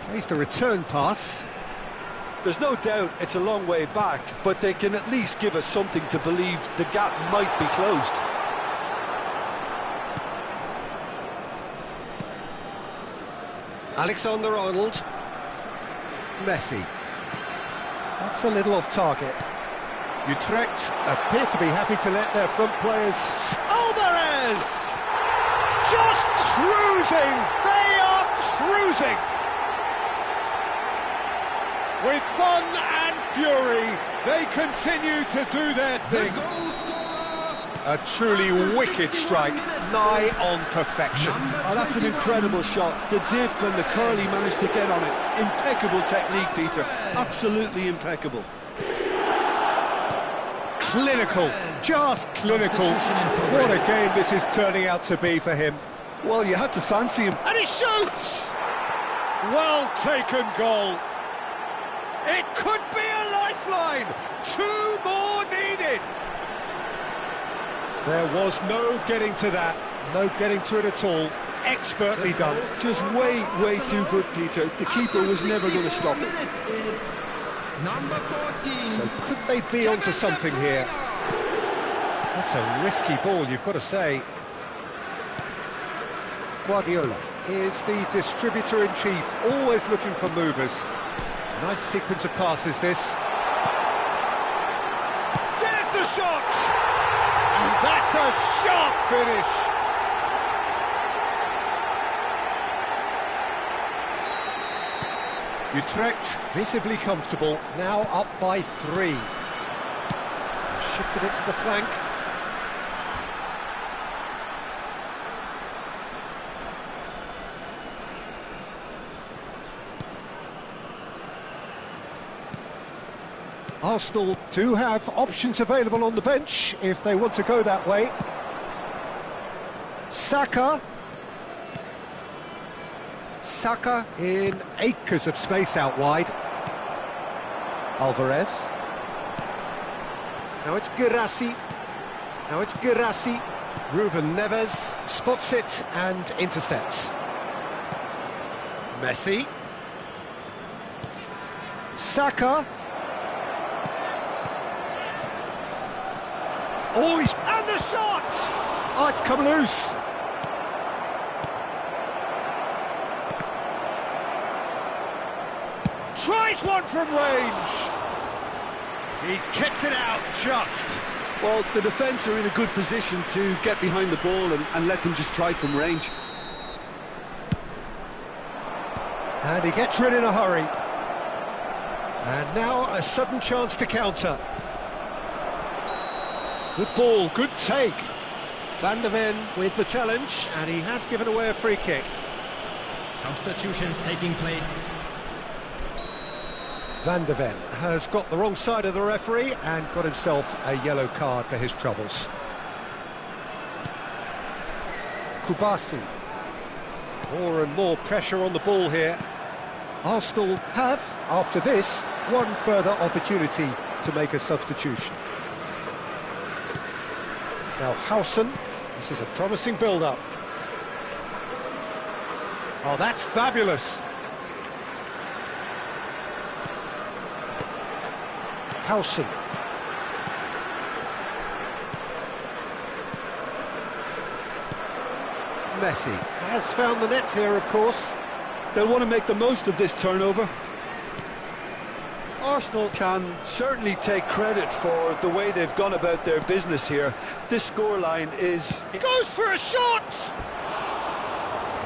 Plays the return pass. There's no doubt it's a long way back, but they can at least give us something to believe the gap might be closed. Alexander-Arnold. Messi. That's a little off target. Utrecht appear to be happy to let their front players... Alvarez! Just cruising! They are cruising! With fun and fury, they continue to do their thing. A truly wicked strike, nigh on perfection. Oh, that's an incredible shot. The dip and the curl he managed to get on it. Impeccable technique, Peter. Absolutely impeccable. Clinical, just clinical. What a game this is turning out to be for him. Well, you had to fancy him. And he shoots! Well taken goal. It could be a lifeline. 2 more needed. There was no getting to that. No getting to it at all. Expertly done. Just way too good, Peter. The keeper was never going to stop it. Number 14. So could they be onto something here? That's a risky ball, you've got to say. Guardiola is the distributor-in-chief, always looking for movers. Nice sequence of passes, this. There's the shot! And that's a sharp finish! Utrecht visibly comfortable, now up by 3. Shifted it to the flank. Arsenal do have options available on the bench if they want to go that way. Saka. Saka in acres of space out wide. Alvarez. Now it's Guirassy. Now it's Guirassy. Ruben Neves spots it and intercepts. Messi. Saka. Oh, and the shot! Oh, it's come loose. Tries one from range. He's kept it out just. Well, the defence are in a good position to get behind the ball and let them just try from range. And he gets rid in a hurry. And now a sudden chance to counter. Good ball, good take. Van der Ven with the challenge, and he has given away a free kick. Substitutions taking place. Van der Ven has got the wrong side of the referee and got himself a yellow card for his troubles. Kubasi. More and more pressure on the ball here. Arsenal have, after this, one further opportunity to make a substitution. Now Howson, this is a promising build-up. Oh, that's fabulous. Howson. Messi has found the net here, of course. They'll want to make the most of this turnover. Arsenal can certainly take credit for the way they've gone about their business here. This scoreline is... He goes for a shot!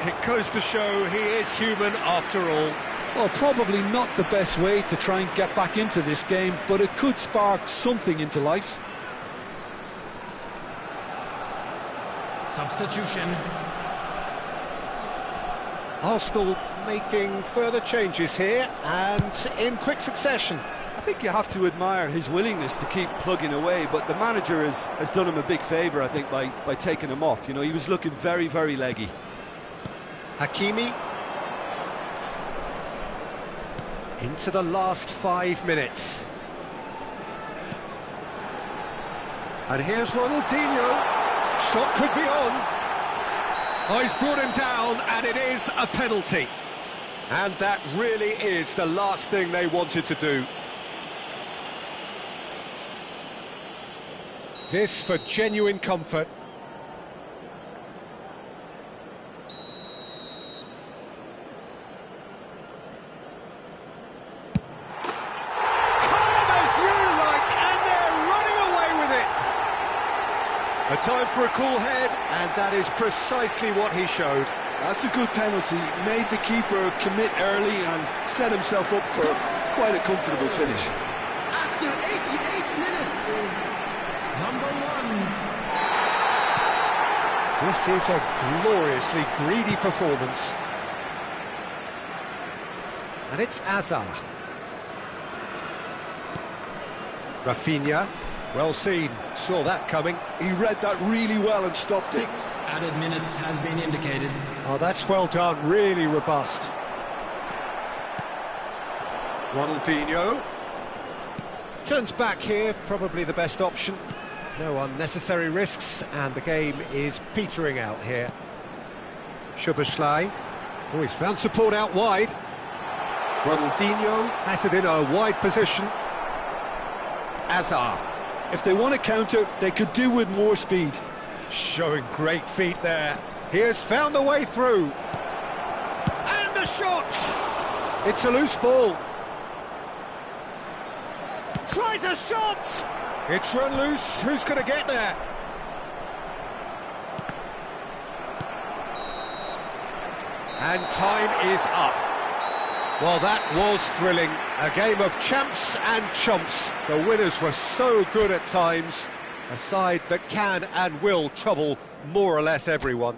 It goes to show he is human after all. Well, probably not the best way to try and get back into this game, but it could spark something into life. Substitution. Arsenal making further changes here, and in quick succession. I think you have to admire his willingness to keep plugging away, but the manager has done him a big favour, I think, by taking him off. You know, he was looking very, very leggy. Hakimi. Into the last 5 minutes. And here's Ronaldinho. Shot could be on. Oh, he's brought him down, and it is a penalty. And that really is the last thing they wanted to do. This for genuine comfort. Calm as you like, and they're running away with it. A time for a cool head, and that is precisely what he showed. That's a good penalty. Made the keeper commit early and set himself up for quite a comfortable finish. After 88 minutes is number 1. This is a gloriously greedy performance. And it's Azar. Rafinha, well seen, saw that coming. He read that really well and stopped it. 6 added minutes has been indicated. Oh, that's well done, really robust. Ronaldinho. Turns back here, probably the best option. No unnecessary risks, and the game is petering out here. Szoboszlai. Oh, he's found support out wide. Ronaldinho has it in a wide position. Azar. If they want to counter, they could do with more speed. Showing great feet there. He has found the way through. And the shot! It's a loose ball. Tries a shot! It's run loose. Who's going to get there? And time is up. Well, that was thrilling. A game of champs and chumps. The winners were so good at times. A side that can and will trouble more or less everyone.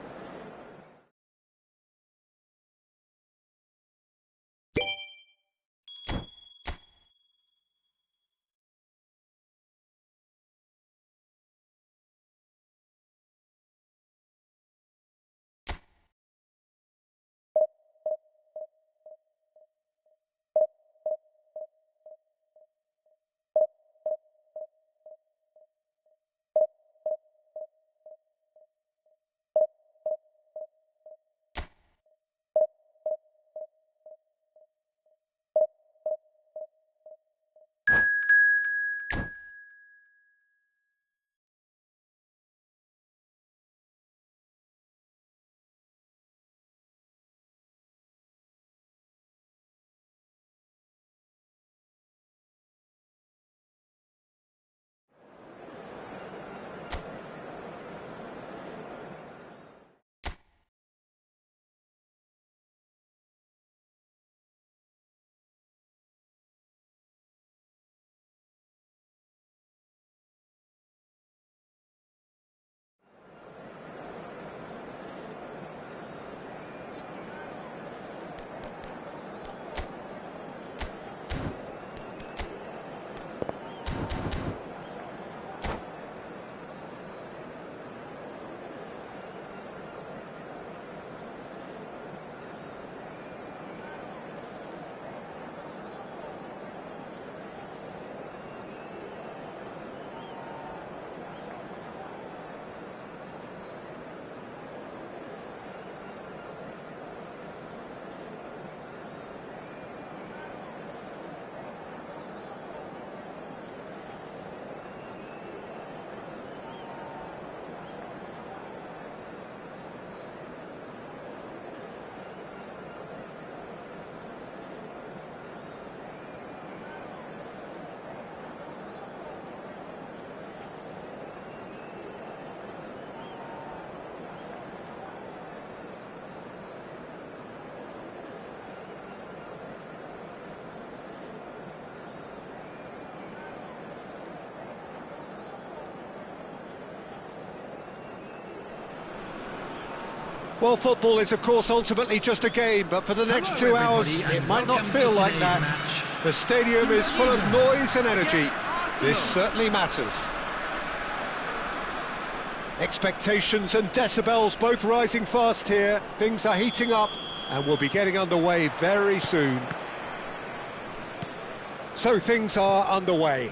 Well, football is, of course, ultimately just a game, but for the next 2 hours, it might not feel like that. The stadium is full of noise and energy. This certainly matters. Expectations and decibels both rising fast here. Things are heating up, and we'll be getting underway very soon. So things are underway.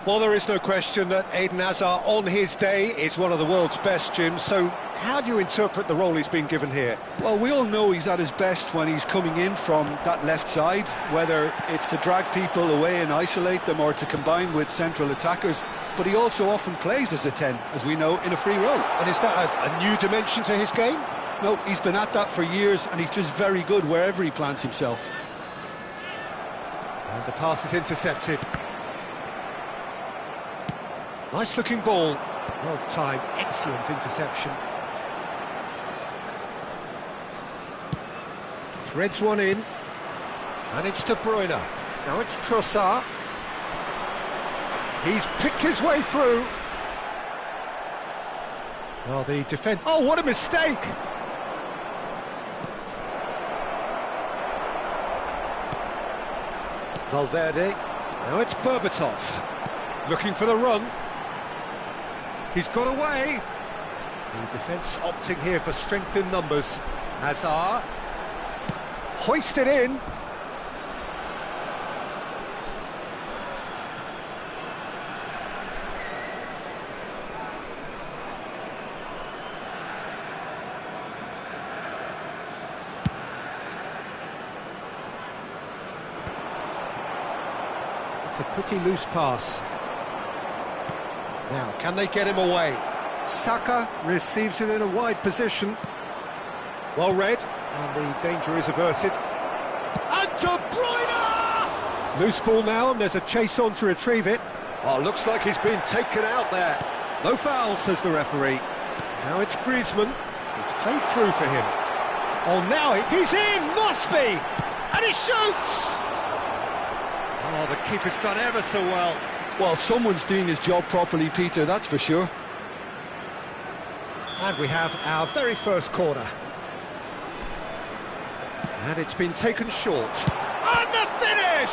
Well, there is no question that Eden Hazard, on his day, is one of the world's best, Jim. So how do you interpret the role he's been given here? Well, we all know he's at his best when he's coming in from that left side, whether it's to drag people away and isolate them or to combine with central attackers. But he also often plays as a 10, as we know, in a free role. And is that a new dimension to his game? No, he's been at that for years, and he's just very good wherever he plants himself. And the pass is intercepted. Nice looking ball, well timed, excellent interception. Threads one in, and it's De Bruyne. Now it's Trossard. He's picked his way through. Well, the defence... Oh, what a mistake! Valverde. Now it's Berbatov. Looking for the run. He's got away. The defence opting here for strength in numbers. Hazard. Hoisted in. It's a pretty loose pass. Now, can they get him away? Saka receives it in a wide position. Well read, and the danger is averted. And De Bruyne! Loose ball now, and there's a chase on to retrieve it. Oh, looks like he's been taken out there. No foul, says the referee. Now it's Griezmann. It's played through for him. Oh, now he's in! Must be! And he shoots! Oh, the keeper's done ever so well. Well, someone's doing his job properly, Peter, that's for sure. And we have our very first corner. And it's been taken short. And the finish!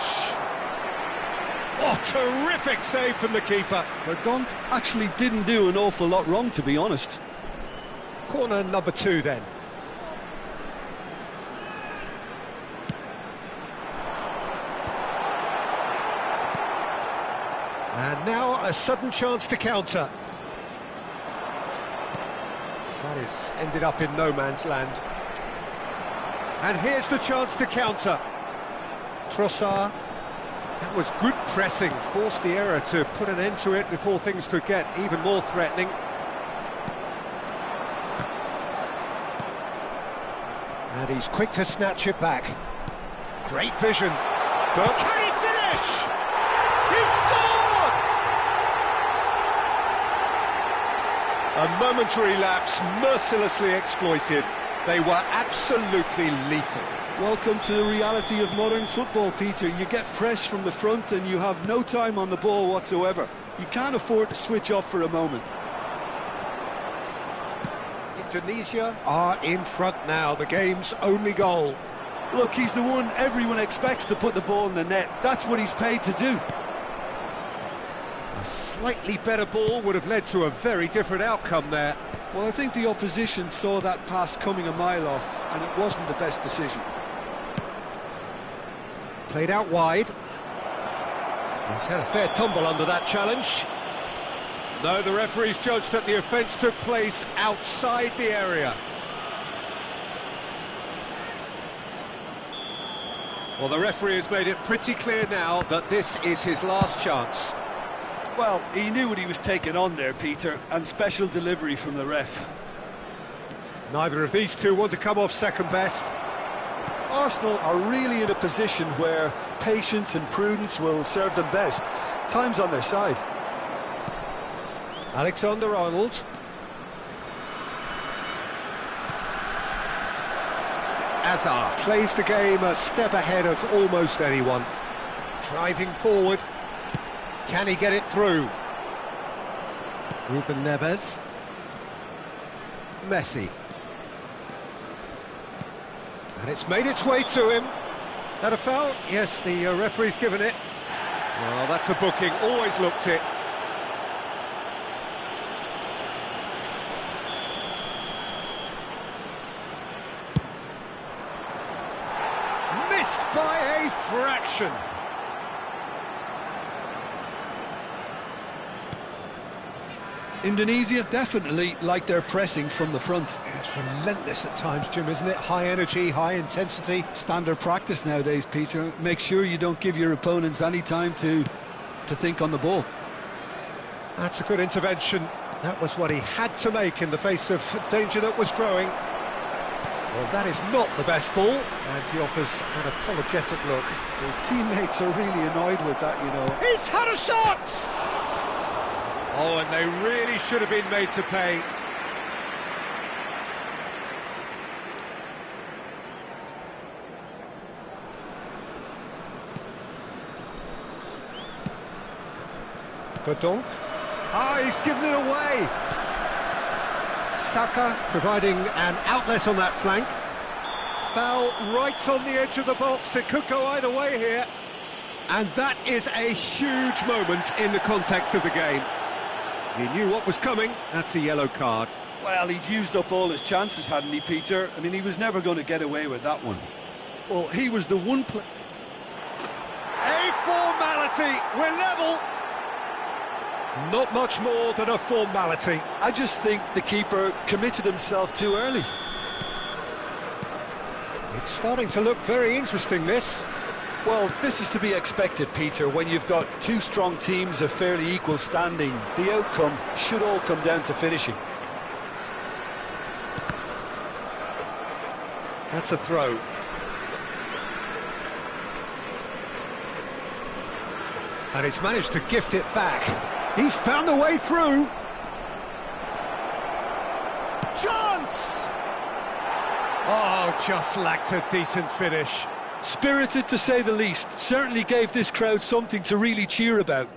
Oh, terrific save from the keeper. Verdonk actually didn't do an awful lot wrong, to be honest. Corner number 2 then. And now a sudden chance to counter. That has ended up in no man's land. And here's the chance to counter. Trossard. That was good pressing, forced the error to put an end to it before things could get even more threatening. And he's quick to snatch it back. Great vision. But can he finish? He scored! A momentary lapse, mercilessly exploited. They were absolutely lethal. Welcome to the reality of modern football, Peter. You get press from the front and you have no time on the ball whatsoever. You can't afford to switch off for a moment. Indonesia are in front now, the game's only goal. Look, he's the one everyone expects to put the ball in the net. That's what he's paid to do. A slightly better ball would have led to a very different outcome there. Well, I think the opposition saw that pass coming a mile off, and it wasn't the best decision. Played out wide. He's had a fair tumble under that challenge. No, the referee's judged that the offence took place outside the area. Well, the referee has made it pretty clear now that this is his last chance. Well, he knew what he was taking on there, Peter, and special delivery from the ref. Neither of these two want to come off second best. Arsenal are really in a position where patience and prudence will serve them best. Time's on their side. Alexander-Arnold. Hazard plays the game a step ahead of almost anyone. Driving forward. Can he get it through? Ruben Neves. Messi. And it's made its way to him. That a foul? Yes, the referee's given it. Well, that's a booking, always looked it. Missed by a fraction. Indonesia definitely like their pressing from the front. It's relentless at times, Jim, isn't it? High energy, high intensity. Standard practice nowadays, Peter. Make sure you don't give your opponents any time to think on the ball. That's a good intervention. That was what he had to make in the face of danger that was growing. Well, that is not the best ball, and he offers an apologetic look. His teammates are really annoyed with that, you know. He's had a shot! Oh, and they really should have been made to pay. Verdonk. Ah, he's given it away. Saka providing an outlet on that flank. Foul right on the edge of the box. It could go either way here. And that is a huge moment in the context of the game. He knew what was coming. That's a yellow card. Well, he'd used up all his chances, hadn't he, Peter? I mean, he was never going to get away with that one. Well, he was the one player. A formality. We're level. Not much more than a formality. I just think the keeper committed himself too early. It's starting to look very interesting, this. Well, this is to be expected, Peter. When you've got two strong teams of fairly equal standing, the outcome should all come down to finishing. That's a throw. And he's managed to gift it back. He's found a way through. Chance! Oh, just lacked a decent finish. Spirited, to say the least. Certainly gave this crowd something to really cheer about.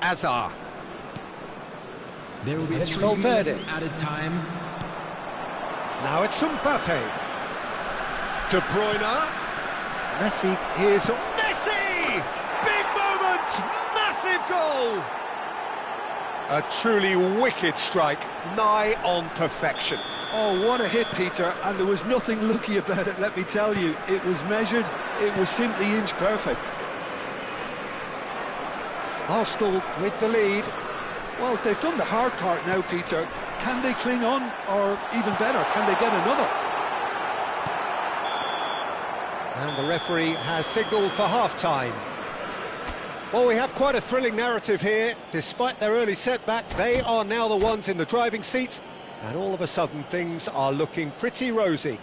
Azar. There will be It's 3 Valverde. minutes added time. Now it's Mbappe. De Bruyne. Messi. Here's Messi! Big moment! Massive goal! A truly wicked strike, nigh on perfection. Oh, what a hit, Peter, and there was nothing lucky about it, let me tell you. It was measured, it was simply inch perfect. Arsenal with the lead. Well, they've done the hard part now, Peter. Can they cling on, or even better, can they get another? And the referee has signalled for half-time. Well, we have quite a thrilling narrative here. Despite their early setback, they are now the ones in the driving seat. And all of a sudden, things are looking pretty rosy.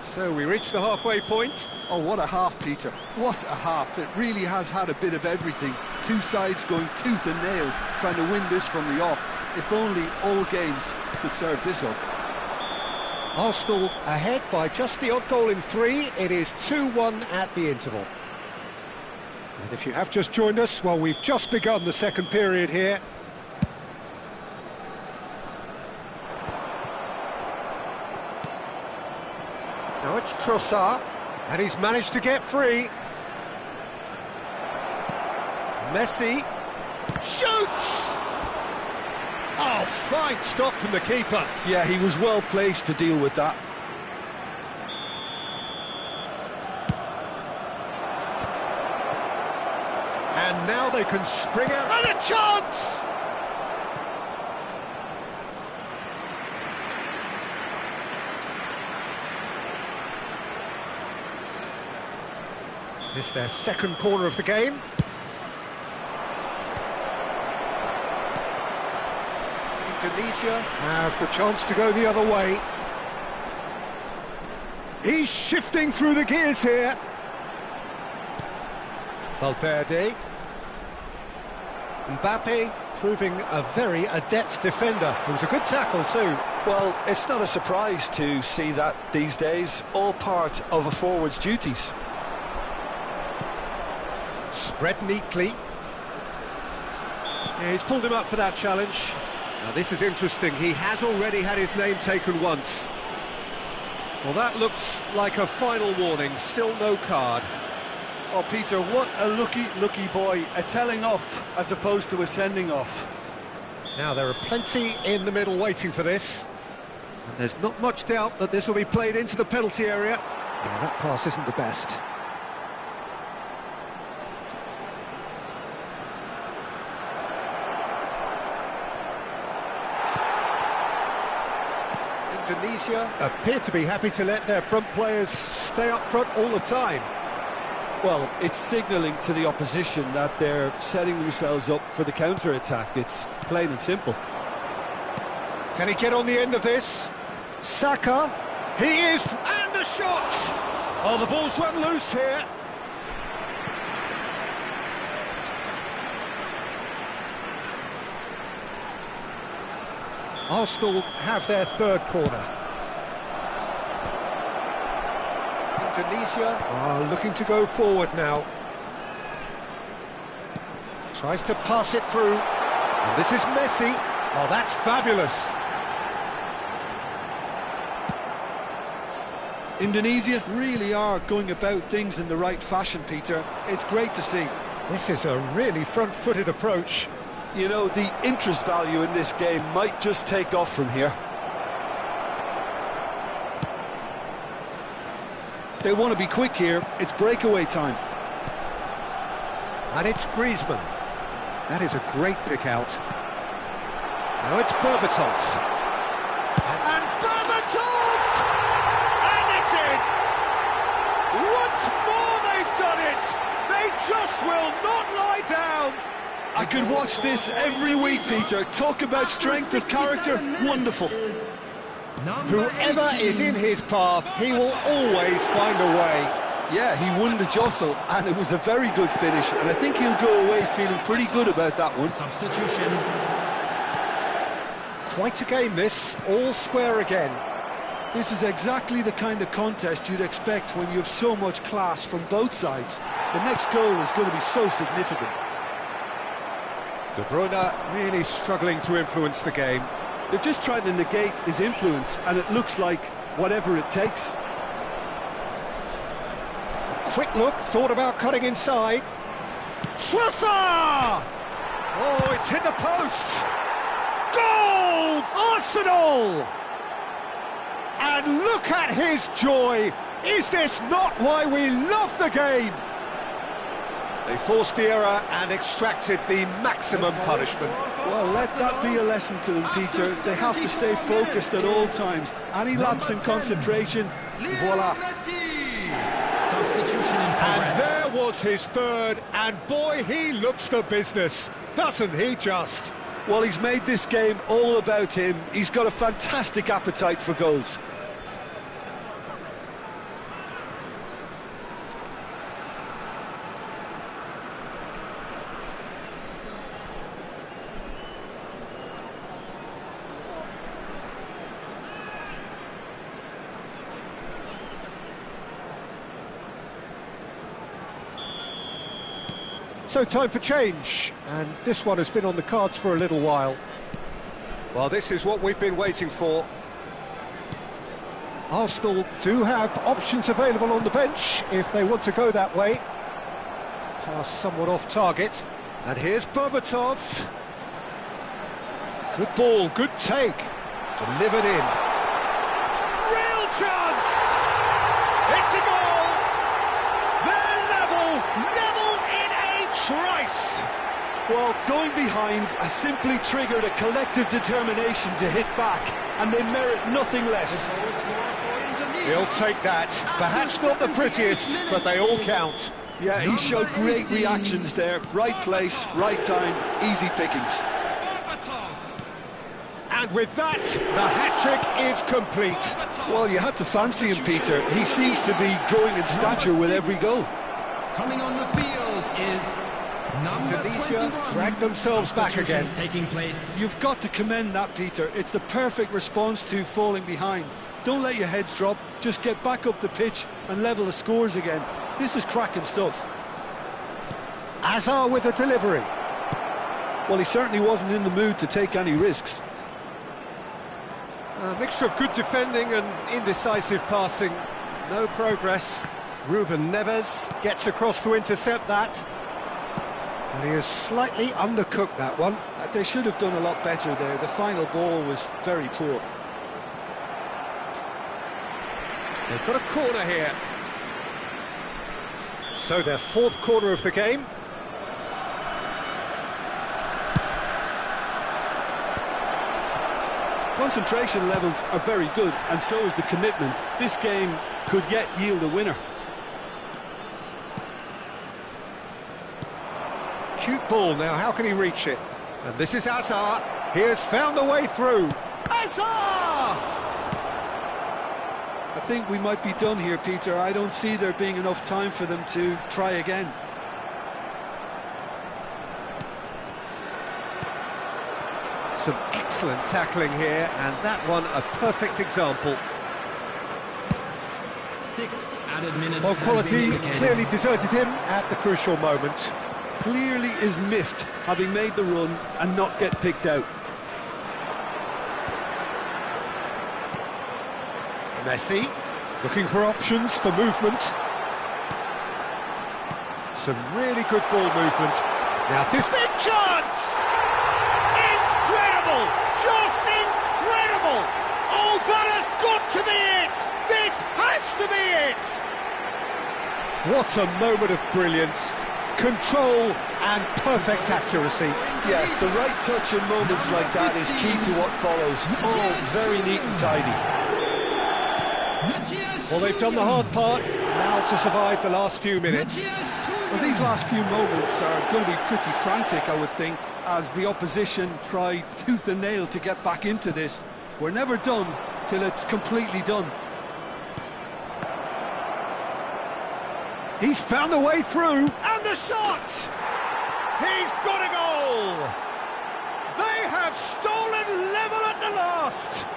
So we reach the halfway point. Oh, what a half, Peter. What a half. It really has had a bit of everything. Two sides going tooth and nail, trying to win this from the off. If only all games could serve this up. Arsenal ahead by just the odd goal in 3. It is 2-1 at the interval. And if you have just joined us, well, we've just begun the second period here. Now it's Trossard, and he's managed to get free. Messi shoots! Oh, fine stop from the keeper. Yeah, he was well placed to deal with that. And now they can spring out. And a chance! This is their second corner of the game. Indonesia have the chance to go the other way. He's shifting through the gears here. Valverde. Mbappe proving a very adept defender. It was a good tackle too. Well, it's not a surprise to see that these days. All part of a forward's duties. Spread neatly. Yeah, he's pulled him up for that challenge. Now this is interesting. He has already had his name taken once. Well, that looks like a final warning, still no card. Oh, Peter, what a lucky boy. A telling off as opposed to a sending off. Now, there are plenty in the middle waiting for this. And there's not much doubt that this will be played into the penalty area. Yeah, that pass isn't the best. Indonesia appear to be happy to let their front players stay up front all the time. Well, it's signalling to the opposition that they're setting themselves up for the counter-attack. It's plain and simple. Can he get on the end of this? Saka, he is, and the shot! Oh, the ball's run loose here. Arsenal have their third corner. Indonesia are looking to go forward now. Tries to pass it through. And this is Messi. Oh, that's fabulous. Indonesia really are going about things in the right fashion, Peter. It's great to see. This is a really front-footed approach. You know, the interest value in this game might just take off from here. They want to be quick here. It's breakaway time. And it's Griezmann. That is a great pick out. Now it's Berbatov. And Berbatov! And it's in! Once more they've done it! They just will not lie down! I could watch this every week, Peter. Talk about strength of character. Wonderful. Whoever is in his path, he will always find a way. Yeah, he won the jostle, and it was a very good finish, and I think he'll go away feeling pretty good about that one. Substitution. Quite a game this, all square again. This is exactly the kind of contest you'd expect when you have so much class from both sides. The next goal is going to be so significant. De Bruyne really struggling to influence the game. They're just trying to negate his influence, and it looks like whatever it takes. Quick look, thought about cutting inside. Schwarzer! Oh, it's hit the post! Goal! Arsenal! And look at his joy! Is this not why we love the game? They forced the error and extracted the maximum punishment. Well, let that be a lesson to them, Peter. They have to stay focused at all times. Any lapse in concentration, voila. Substitution in progress. And there was his third, and boy, he looks the business, doesn't he just? Well, he's made this game all about him. He's got a fantastic appetite for goals. So time for change, and this one has been on the cards for a little while. Well, this is what we've been waiting for. Arsenal do have options available on the bench if they want to go that way. Pass somewhat off target, and here's Berbatov. Good ball, good take, delivered in. Real chance! It's a goal! They're level in a trice! Well, going behind has simply triggered a collective determination to hit back, and they merit nothing less. He'll take that. Perhaps not the prettiest, but they all count. Yeah, he showed great reactions there. Right place, right time, easy pickings. And with that, the hat-trick is complete. Well, you had to fancy him, Peter. He seems to be growing in stature with every goal. Coming on the field is number Indonesia 21. drag themselves back again. Taking place. You've got to commend that, Peter. It's the perfect response to falling behind. Don't let your heads drop. Just get back up the pitch and level the scores again. This is cracking stuff. Azar with the delivery. Well, he certainly wasn't in the mood to take any risks. A mixture of good defending and indecisive passing. No progress. Ruben Neves gets across to intercept that. And he has slightly undercooked that one. They should have done a lot better there. The final ball was very poor. They've got a corner here. So their fourth corner of the game. Concentration levels are very good, and so is the commitment. This game could yet yield a winner. Cute ball now, how can he reach it? And this is Hazard. He has found the way through. Hazard! I think we might be done here, Peter. I don't see there being enough time for them to try again. Some excellent tackling here, and that one a perfect example. 6 added minutes. Well, has quality been indicated. clearly deserted him at the crucial moment. Clearly is miffed, having made the run and not get picked out. Messi, looking for options for movement. Some really good ball movement. Now this big chance! Incredible! Just incredible! Oh, that has got to be it! This has to be it! What a moment of brilliance. Control and perfect accuracy. Yeah, the right touch in moments like that is key to what follows. Oh, very neat and tidy. Well, they've done the hard part, now to survive the last few minutes. Well, these last few moments are going to be pretty frantic, I would think, as the opposition try tooth and nail to get back into this. We're never done till it's completely done. He's found a way through, and the shot! He's got a goal! They have stolen level at the last!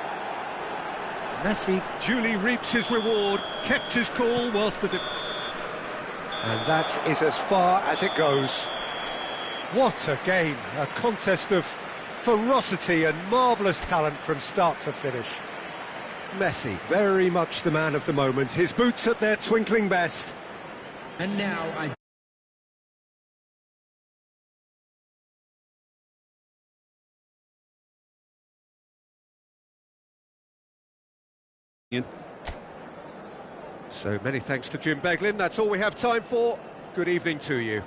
Messi duly reaps his reward, kept his cool whilst the... And that is as far as it goes. What a game, a contest of ferocity and marvellous talent from start to finish. Messi, very much the man of the moment, his boots at their twinkling best. And now I... So many thanks to Jim Beglin. That's all we have time for. Good evening to you.